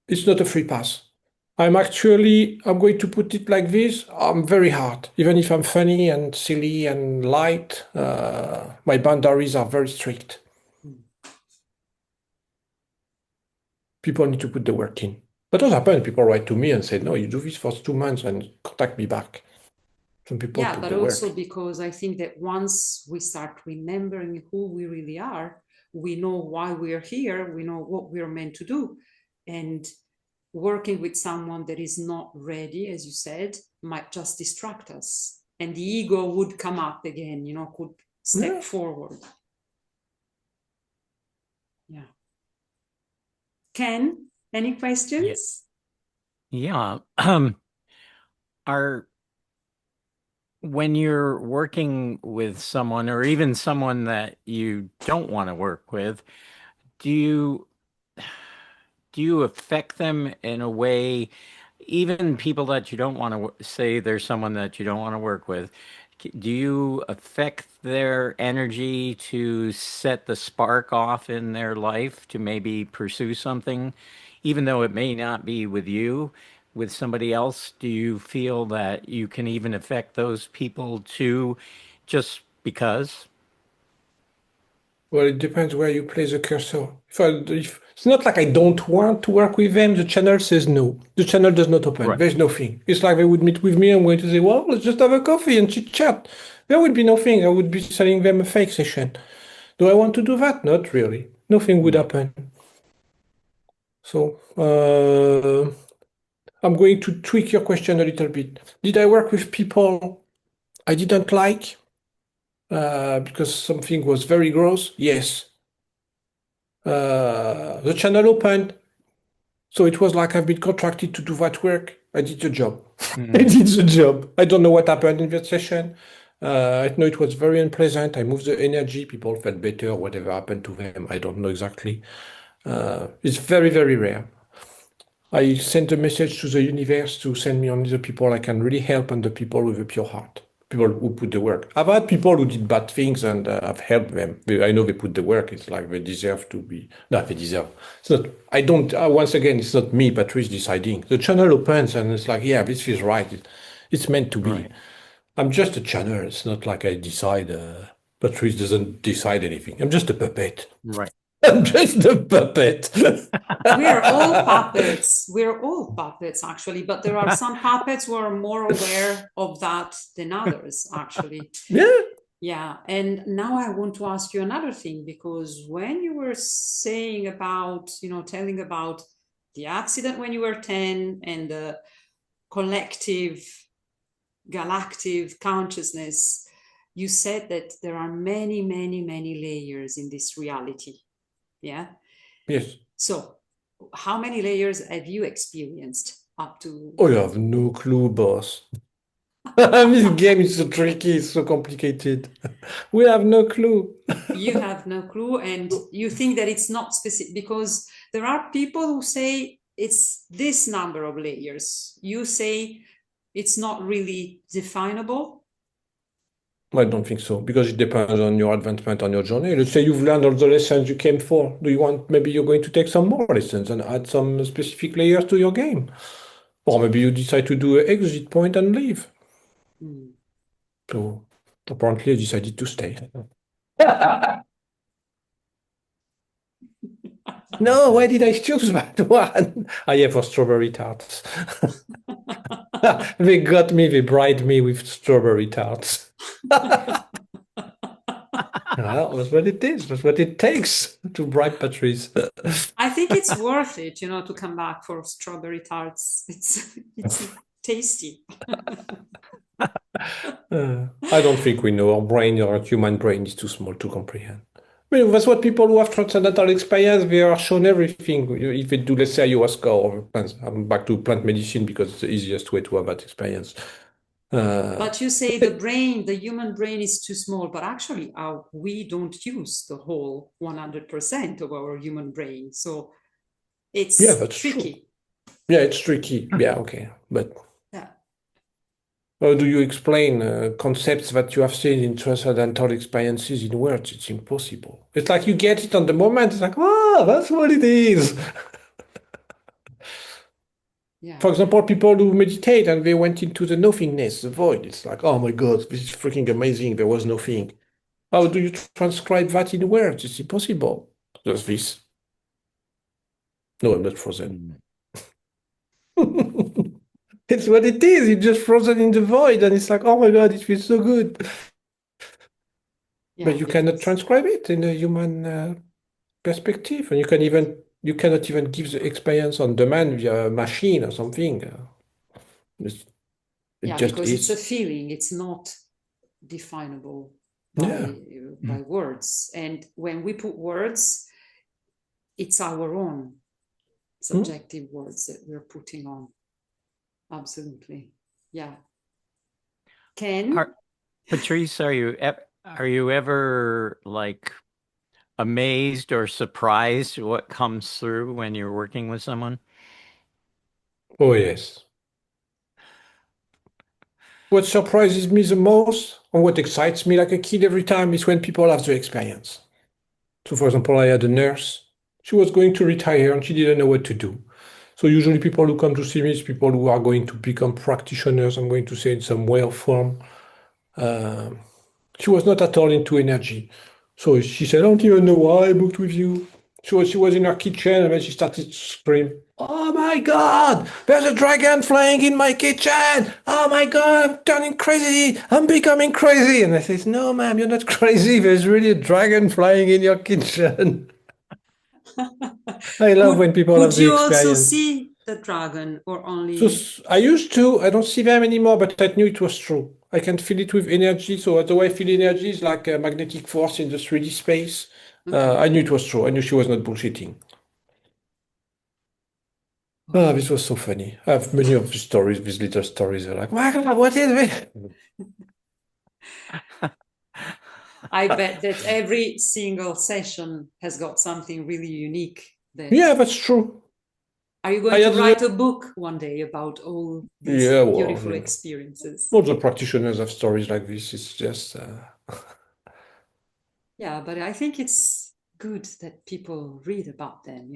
It's not a free pass. I'm going to put it like this. I'm very hard. Even if I'm funny and silly and light, my boundaries are very strict. People need to put the work in. But what happens? People write to me and say, "No, you do this for 2 months and contact me back." Some people Yeah, put but the also work. because I think that once we start remembering who we really are, we know why we're here, we know what we're meant to do. And working with someone that is not ready, as you said, might just distract us. And the ego would come up again, could step Yeah. forward. Yeah. Ken, any Yeah. questions? Yeah. Are when you're working with someone or even someone that you don't want to work with, do you do you affect them in a way, even people that you don't want to say there's someone that you don't want to work with, do you affect their energy to set the spark off in their life to maybe pursue something, even though it may not be with you, with somebody else? Do you feel that you can even affect those people too, just because? Well, it depends where you place the cursor. If it's not like I don't want to work with them, the channel says no. The channel does not open. Right. There's nothing. It's like they would meet with me. I'm going to say, well, let's just have a coffee and chit chat. There would be nothing. I would be selling them a fake session. Do I want to do that? Not really. Nothing would Mm. happen. So, I'm going to tweak your question a little bit. Did I work with people I didn't like because something was very gross? Yes. The channel opened, so it was like I've been contracted to do that work. I did the job. I Mm. did the job. I don't know what happened in that session. I know it was very unpleasant. I moved the energy. People felt better. Whatever happened to them, I don't know exactly. It's very, very rare. I sent a message to the universe to send me only the people I can really help and the people with a pure heart, people who put the work. I've had people who did bad things and I've helped them. I know they put the work. It's like they deserve to be. No, they deserve. It's not. I don't. Once again, it's not me, Patrice, deciding. The channel opens and it's like, yeah, this is right. It's meant to be. Right. I'm just a channel. It's not like I decide. Patrice doesn't decide anything. I'm just a puppet. Right. I'm just a puppet. We're all puppets. We're all puppets, actually, but there are some puppets who are more aware of that than others, actually. Yeah. Yeah. And now I want to ask you another thing, because when you were saying about, telling about the accident when you were 10 and the collective galactic consciousness, you said that there are many, many, many layers in this reality. Yeah. Yes. So, how many layers have you experienced up to? Oh, you have no clue, boss. This game is so tricky, it's so complicated. We have no clue. You have no clue, and you think that it's not specific, because there are people who say it's this number of layers. You say it's not really definable. I don't think so, because it depends on your advancement on your journey. Let's say you've learned all the lessons you came for. Do you want, maybe you're going to take some more lessons and add some specific layers to your game? Or maybe you decide to do an exit point and leave. Mm. So apparently I decided to stay. No, why did I choose that one? Ah, yeah, for strawberry tarts. They got me, they bribed me with strawberry tarts. Well, that's what it is. That's what it takes to bribe Patrice. I think it's worth it, to come back for strawberry tarts. It's tasty. I don't think we know. Our brain, our human brain, is too small to comprehend. I mean, that's what people who have transcendental experience, they are shown everything. If they do, let's say, ayahuasca or plants, I'm back to plant medicine because it's the easiest way to have that experience. But you say the human brain is too small, but actually we don't use the whole 100% of our human brain. So it's Yeah, that's tricky. true. Yeah, it's tricky. Yeah, okay. But Yeah. how do you explain concepts that you have seen in transcendental experiences in words? It's impossible. It's like you get it on the moment. It's like, ah, that's what it is. Yeah. For example, people who meditate and they went into the nothingness, the void. It's like, oh my God, this is freaking amazing. There was nothing. How do you transcribe that in words? It's impossible. Does this? No, I'm not frozen. It's what it is. You're just frozen in the void, and it's like, oh my God, it feels so good. Yeah, But you cannot transcribe it in a human perspective, and you cannot even give the experience on demand via a machine or something. It yeah, just because it's a is. feeling. It's not definable Yeah. by words. And when we put words, it's our own subjective words that we're putting on. Absolutely. Yeah. Ken? Patrice, are you ever like amazed or surprised what comes through when you're working with someone? Oh, yes. What surprises me the most, and what excites me like a kid every time, is when people have the experience. So, for example, I had a nurse. She was going to retire and she didn't know what to do. So, usually, people who come to see me is people who are going to become practitioners, I'm going to say in some way or form. She was not at all into energy. So she said, I don't even know why I booked with you. She was in her kitchen and then she started to scream, Oh my God, there's a dragon flying in my kitchen. Oh my God, I'm turning crazy. I'm becoming crazy. And I says, No, ma'am, you're not crazy. There's really a dragon flying in your kitchen. I love when people have Could the you also experience. see the dragon or So only? I used to, I don't see them anymore, but I knew it was true. I can feel it with energy. So the way I feel energy is like a magnetic force in the 3D space. Okay. I knew it was true. I knew she was not bullshitting. Ah, this was so funny. I have many of these stories, these little stories. Are like, my God, what is this? I bet that every single session has got something really unique that Yeah, that's true. are you I going to had write a book one day about all these yeah, well, beautiful experiences? all the practitioners have stories like this. It's just, Yeah, but I think it's good that people read about them,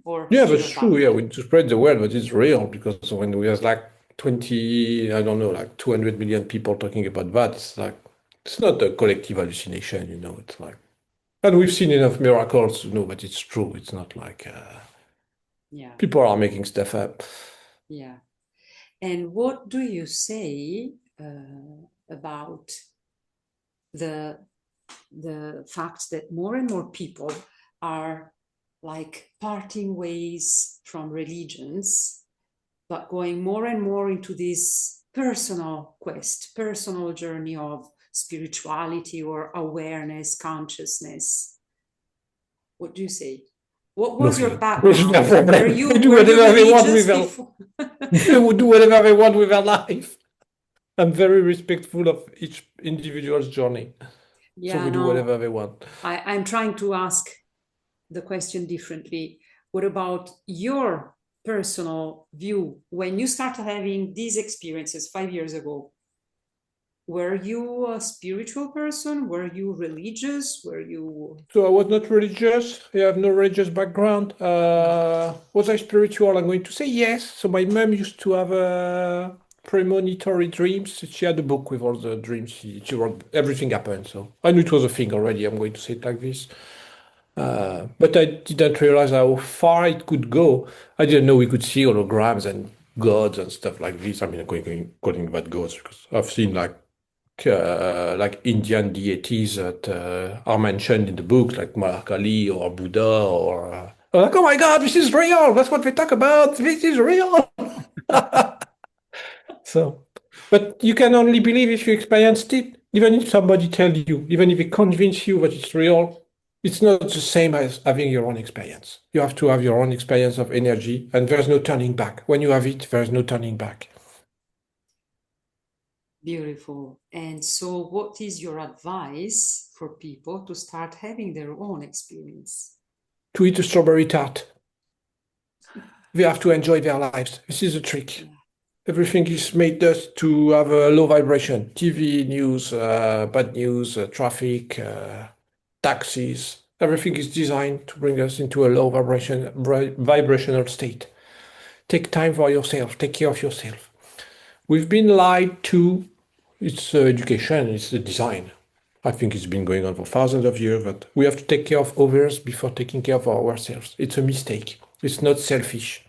or yeah, hear that's true. about Yeah, them. we need to spread the word, but it's real because when we have like 20, I don't know, like 200 million people talking about that, it's like, it's not a collective hallucination, it's like, and we've seen enough miracles to know that it's true. It's not like Yeah, people are making stuff up. yeah. And what do you say about the fact that more and more people are like parting ways from religions, but going more and more into this personal quest, personal journey of spirituality or awareness, consciousness? What do you say? What was your Nothing. There's no background? Were problem. They you do were you whatever they want with religious their, before? they will do whatever they want with their life. I'm very respectful of each individual's journey. So Yeah, they do no, whatever they want. I'm trying to ask the question differently. What about your personal view when you started having these experiences 5 years ago? Were you a spiritual person? Were you religious? Were you? So I was not religious. I have no religious background. Was I spiritual? I'm going to say yes. So my mom used to have premonitory dreams. She had a book with all the dreams. She wrote everything happened. So I knew it was a thing already. I'm going to say it like this. But I didn't realize how far it could go. I didn't know we could see holograms and gods and stuff like this. I mean, I'm calling that gods because I've seen like Indian deities that are mentioned in the books, like Malak Ali or Buddha, or I'm like, oh my God, this is real. That's what they talk about. This is real. So, but you can only believe if you experienced it. Even if somebody tells you, even if they convince you that it's real, it's not the same as having your own experience. You have to have your own experience of energy, and there's no turning back. When you have it, there's no turning back. Beautiful. And so, what is your advice for people to start having their own experience? To eat a strawberry tart, they have to enjoy their lives. This is a trick. Yeah. Everything is made just to have a low vibration. TV, news, bad news, traffic, taxis. Everything is designed to bring us into a low vibrational state. Take time for yourself. Take care of yourself. We've been lied to. It's education. It's the design. I think it's been going on for thousands of years, but we have to take care of others before taking care of ourselves. It's a mistake. It's not selfish.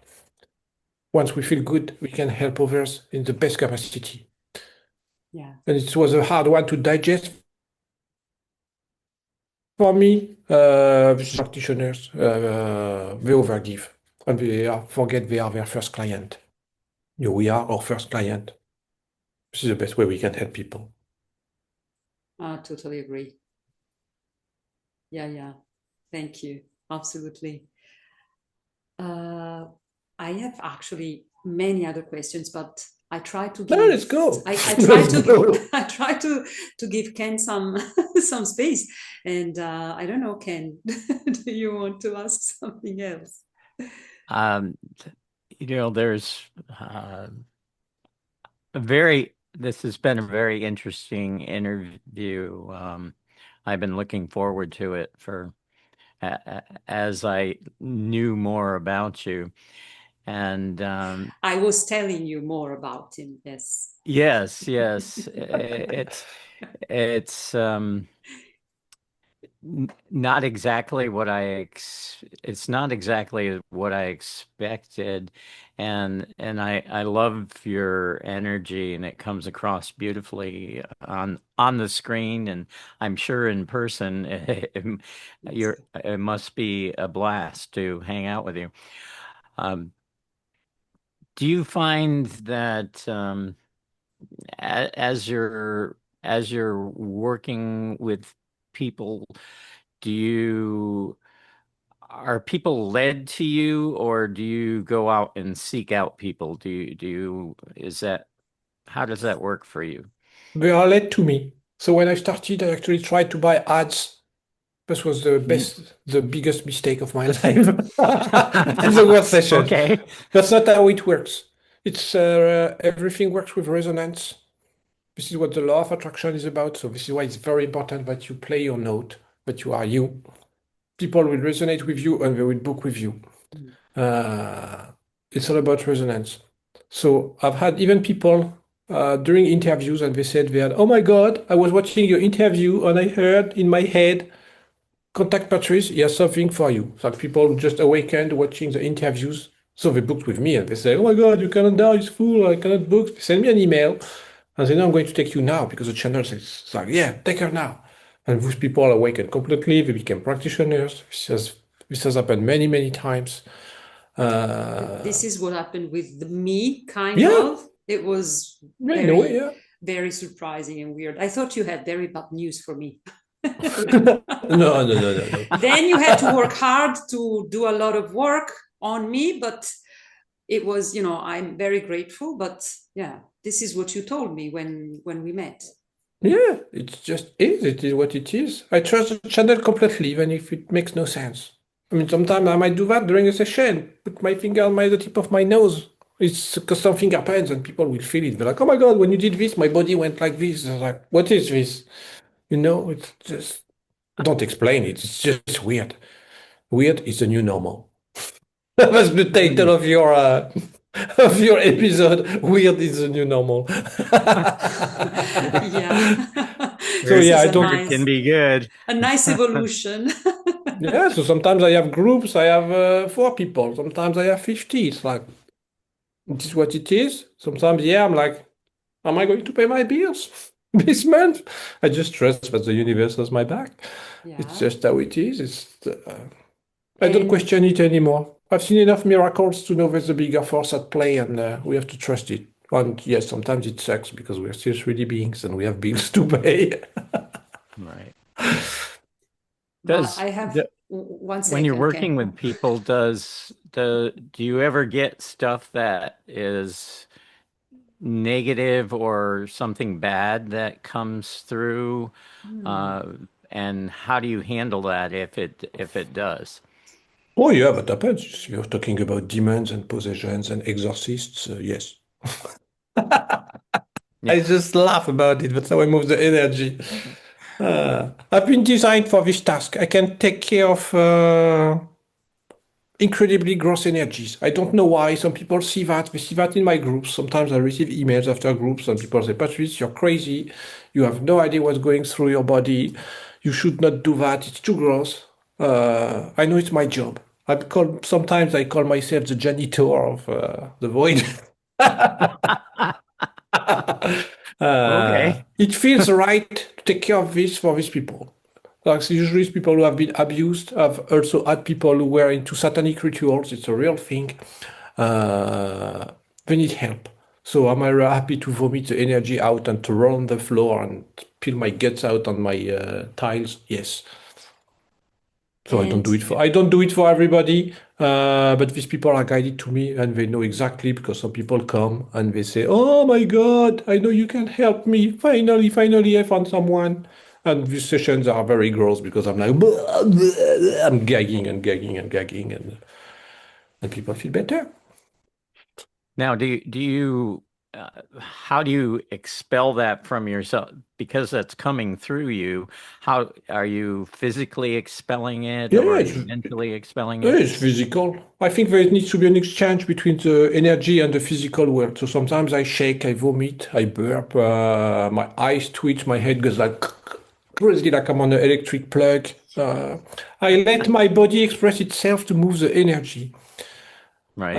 Once we feel good, we can help others in the best capacity. Yeah. And it was a hard one to digest for me. Practitioners, they overgive and forget they are their first client. We are our first client. This is the best way we can help people. I totally agree. Yeah, yeah. Thank you. Absolutely. I have actually many other questions, but I try to No, give let's go. I try Let's to go. I try to give Ken some some space. And I don't know, Ken, do you want to ask something else? Um, there's this has been a very interesting interview. I've been looking forward to it as I knew more about you. And I was telling you more about him, yes. yes, it's Not exactly what it's not exactly what I expected, and I love your energy, and it comes across beautifully on the screen, and I'm sure in person it must be a blast to hang out with you. Um, do you find that as you're working with people, do you are people led to you, or do you go out and seek out people? Is that, how does that work for you? They are led to me. So when I started, I actually tried to buy ads. This was Mm. the biggest mistake of my life. And the worst session. Okay. That's not how it works. It's everything works with resonance. This is what the law of attraction is about. So this is why it's very important that you play your note, that you are you. People will resonate with you and they will book with you. Uh, it's all about resonance. So I've had even people during interviews and they said they had, oh my God, I was watching your interview and I heard in my head, contact Patrice, he has something for you. So people just awakened watching the interviews. So they booked with me and they say, oh my God, your calendar is full, I cannot book. They send me an email and say, no, I'm going to take you now because the channel says, it's like, yeah, take her now. And those people awakened completely. They became practitioners. This has happened many, many times. This is what happened with me, kind Yeah, of. It was yeah, in a way, very, yeah. very surprising and weird. I thought you had very bad news for me. No, no, no, no, no. Then you had to work hard to do a lot of work on me, but it was, I'm very grateful. But yeah, this is what you told me when we met. Yeah, it just is. It is what it is. I trust the channel completely, even if it makes no sense. I mean, sometimes I might do that during a session, put my finger on the tip of my nose. It's because something happens and people will feel it. They're like, oh my God, when you did this, my body went like this. I'm like, what is this? It's just, don't explain it. It's just weird. Weird is the new normal. That was the title Mm. of your of your episode. Weird is the new normal. Yeah. So This yeah, is I a don't. It can be good. nice evolution. Yeah, so sometimes I have groups. I have 4 people. Sometimes I have 50. It's like this is what it is. Sometimes, yeah, I'm like, am I going to pay my bills this month? I just trust that the universe has my back. It's Yeah. just how it is. I don't And question it anymore. I've seen enough miracles to know there's a bigger force at play, and we have to trust it. And yes, sometimes it sucks because we're still 3D beings and we have bills to pay. Right. but Does I have the, one when you're second, working Ken. with people, do you ever get stuff that is negative or something bad that comes through? Hmm. Uh, and how do you handle that if it does? Oh yeah, that happens. You're talking about demons and possessions and exorcists. Yes. I Yeah. just laugh about it. That's how I move the energy. I've been designed for this task. I can take care of incredibly gross energies. I don't know why. Some people see that. They see that in my groups. Sometimes I receive emails after groups and people say, Patrice, you're crazy. You have no idea what's going through your body. You should not do that. It's too gross. I know it's my job. Sometimes I call myself the janitor of the void. Okay. It feels right to take care of this for these people. Like usually people who have been abused. I've also had people who were into satanic rituals. It's a real thing. Uh, they need help. So am I happy to vomit the energy out and to roll on the floor and peel my guts out on my tiles? Yes. So And I don't do it for everybody, but these people are guided to me and they know exactly because some people come and they say, "Oh my God, I know you can help me. Finally, finally, I found someone." And these sessions are very gross because I'm like, "Blah, blah," I'm gagging and gagging and gagging, and people feel better. Now, how do you expel that from yourself? Because that's coming through you. How are you physically expelling it, Yeah, or yeah, are you mentally expelling it? it's physical. I think there needs to be an exchange between the energy and the physical world. So sometimes I shake, I vomit, I burp, my eyes twitch, my head goes like crazy, like I'm on an electric plug. I let my body express itself to move the energy. Right.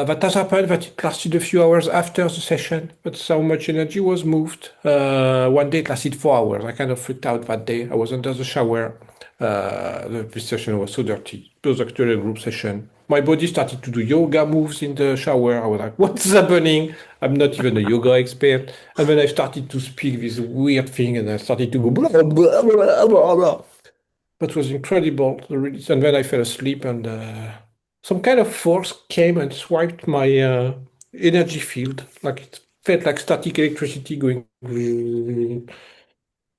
That has happened, that it lasted a few hours after the session. That's how much energy was moved. One day it lasted 4 hours. I kind of freaked out that day. I was under the shower. The session was so dirty. It was actually a group session. My body started to do yoga moves in the shower. I was like, what's happening? I'm not even a yoga expert. And then I started to speak this weird thing and I started to go blah, blah, blah, blah, blah. That was incredible. And then I fell asleep and some kind of force came and swiped my energy field. Like it felt like static electricity going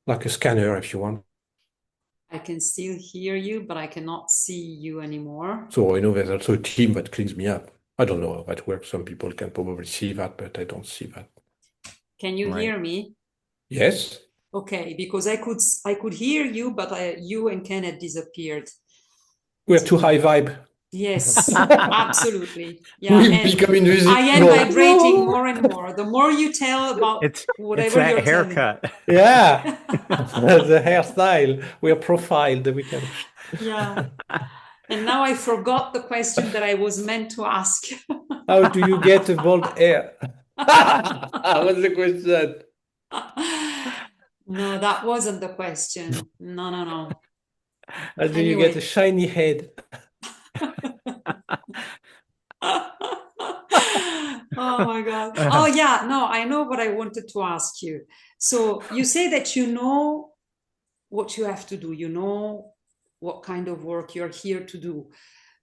like a scanner, if you want. I can still hear you, but I cannot see you anymore. So I know there's also a team that cleans me up. I don't know how that works. Some people can probably see that, but I don't see that. Can you Right. hear me? Yes? Okay, because I could hear you, but you and Ken had disappeared. We're too high vibe. Yes, absolutely. Yeah, We'll and become invisible. I am vibrating more and more. The more you tell about It's whatever that you're telling. haircut. Yeah. The hairstyle. We're profiled. We can. Yeah. And now I forgot the question that I was meant to ask. How do you get a bald hair? What's the question? No, that wasn't the question. No. How do you get a shiny head? Oh my God. Oh yeah, no, I know what I wanted to ask you. So you say that you know what you have to do, you know what kind of work you're here to do.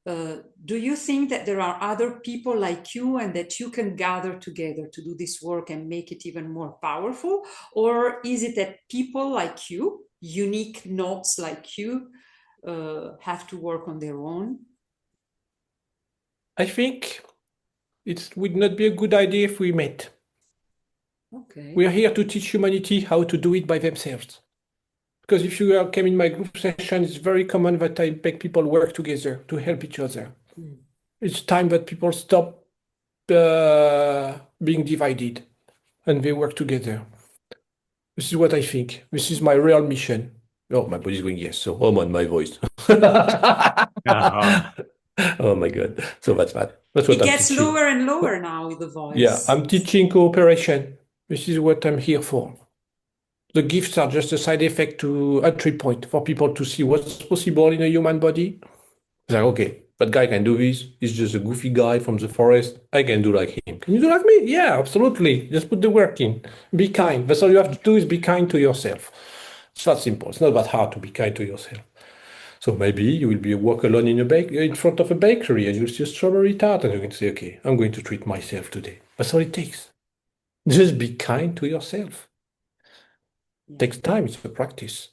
Do you think that there are other people like you and that you can gather together to do this work and make it even more powerful? Or is it that people like you, unique nodes like you, have to work on their own? I think it would not be a good idea if we met. Okay. We are here to teach humanity how to do it by themselves. Because if you came in my group session, it's very common that I make people work together to help each other. It's time that people stop being divided and they work together. This is what I think. This is my real mission. Oh, my body's going, yes. So I'm on my voice. Oh my God. So that's that. That's what It I'm gets teaching. lower and lower now with the voice. Yeah, I'm teaching cooperation. This is what I'm here for. The gifts are just a side effect to entry point for people to see what's possible in a human body. It's like, okay, that guy can do this. He's just a goofy guy from the forest. I can do like him. Can you do like me? Yeah, absolutely. Just put the work in. Be kind. That's all you have to do is be kind to yourself. It's that simple. It's not that hard to be kind to yourself. So maybe you will be walk alone in front of a bakery and you'll see a strawberry tart and you can say, okay, I'm going to treat myself today. That's all it takes. Just be kind to yourself. It takes time. It's a practice.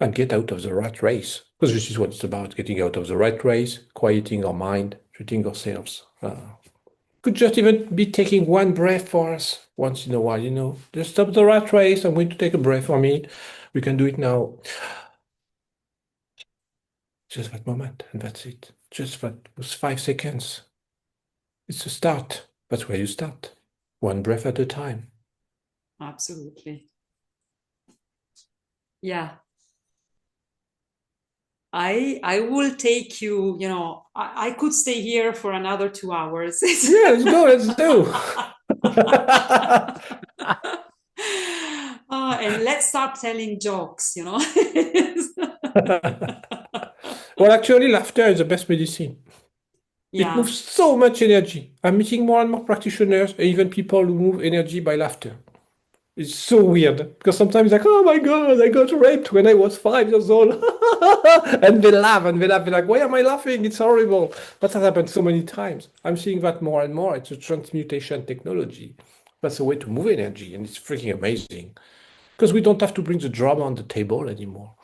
And get out of the rat race. Because this is what it's about, getting out of the rat race, quieting our mind, treating ourselves. Could just even be taking one breath for us once in a while, Just stop the rat race. I'm going to take a breath for me. We can do it now. Just that moment, and that's it. Just that was 5 seconds. It's a start. That's where you start. One breath at a time. Absolutely. Yeah. I will take you, I could stay here for another 2 hours. Yeah, let's do. And let's start telling jokes, Well, actually, laughter is the best medicine. It moves so much energy. I'm meeting more and more practitioners, and even people who move energy by laughter. It's so weird because sometimes like, oh my God, I got raped when I was 5 years old. And they laugh and they laugh. They're like, why am I laughing? It's horrible. That has happened so many times. I'm seeing that more and more. It's a transmutation technology. That's a way to move energy, and it's freaking amazing. Because we don't have to bring the drama on the table anymore.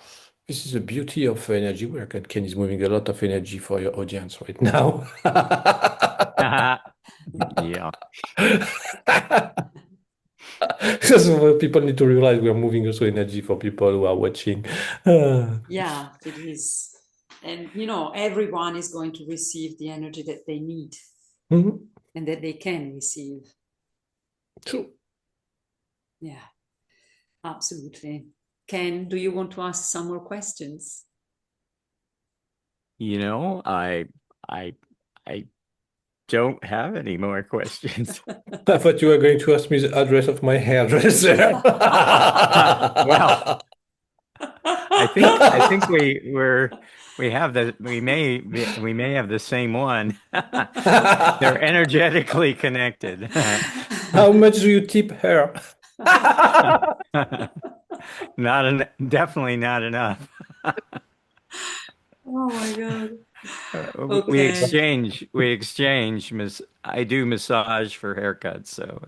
This is the beauty of energy work, and Ken is moving a lot of energy for your audience right now. Yeah. Because people need to realize we are moving also energy for people who are watching. Yeah, it is. And, everyone is going to receive the energy that they need and that they can receive. True. Yeah, absolutely. Ken, do you want to ask some more questions? You know, I don't have any more questions. I thought you were going to ask me the address of my hairdresser. Well, I think we may have the same one. They're energetically connected. How much do you tip her? Definitely not enough. Oh my God. We Okay. exchange. I do massage for haircuts, so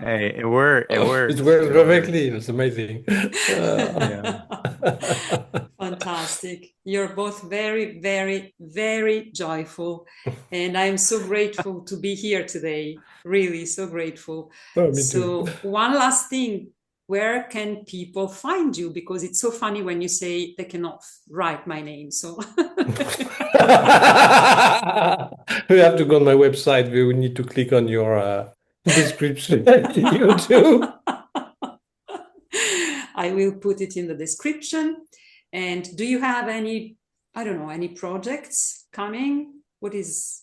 hey, it It works. works It perfectly. works. It's amazing. Yeah. Fantastic. You're both very, very, very joyful. And I'm so grateful to be here today. Really, so grateful. Oh, me too. So, one last thing, where can people find you? Because it's so funny when you say they cannot write my name. So, You have to go on my website. We will need to click on your description to YouTube. I will put it in the description. And do you have any, I don't know, any projects coming? What is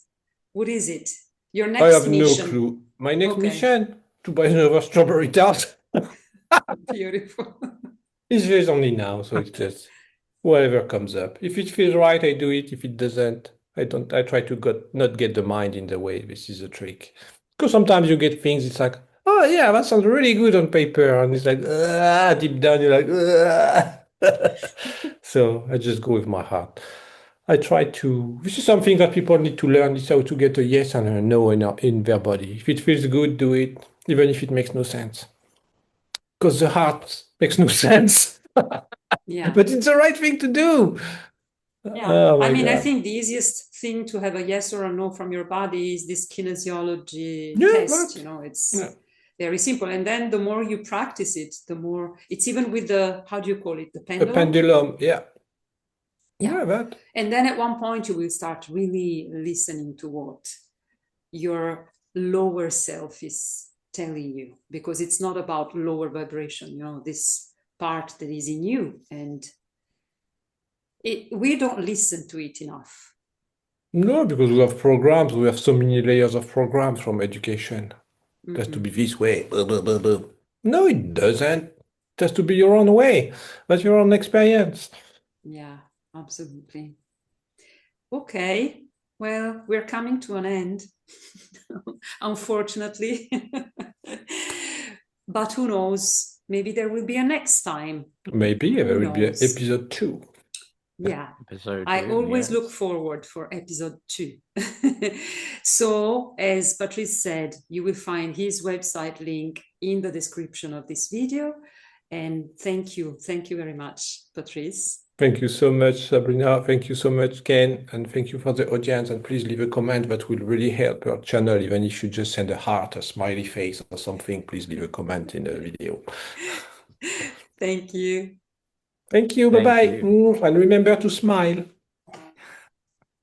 it? Your I next have no mission? clue. My next Okay. mission to buy another strawberry tart. Beautiful. It's just only now, so it's just whatever comes up. If it feels right, I do it. If it doesn't, I don't. I try to not get the mind in the way. This is a trick. Because sometimes you get things, it's like, oh yeah, that sounds really good on paper, and it's like, deep down you're like, so I just go with my heart. I try to. This is something that people need to learn. Is how to get a yes and a no in their body. If it feels good, do it, even if it makes no sense. Because the heart makes no sense. Yeah. But it's the right thing to do. Yeah. Oh my I mean, I God. think the easiest thing to have a yes or a no from your body is this kinesiology Yeah, test. that. It's Yeah. very simple. And then the more you practice it, the more it's even with the, how do you call it? The A pendulum? pendulum. Yeah. Yeah. Yeah, that. And then at one point you will start really listening to what your lower self is telling you, because it's not about lower vibration, this part that is in you. And we don't listen to it enough. No, because we have programs. We have so many layers of programs from education. It has to be this way. Blah, blah, blah, blah. No, it doesn't. It has to be your own way. That's your own experience. Yeah, absolutely. Okay. Well, we're coming to an end, unfortunately. But who knows? Maybe there will be a next time. Maybe there Who will be an knows? episode 2. Yeah. Episode I 2, always yes. look forward for episode 2. So, as Patrice said, you will find his website link in the description of this video. And thank you. Thank you very much, Patrice. Thank you so much, Sabrina. Thank you so much, Ken. And thank you for the audience. And please leave a comment that will really help our channel. Even if you just send a heart, a smiley face, or something, please leave a comment in the video. Thank you. Thank you. Thank Bye-bye. you. And remember to smile.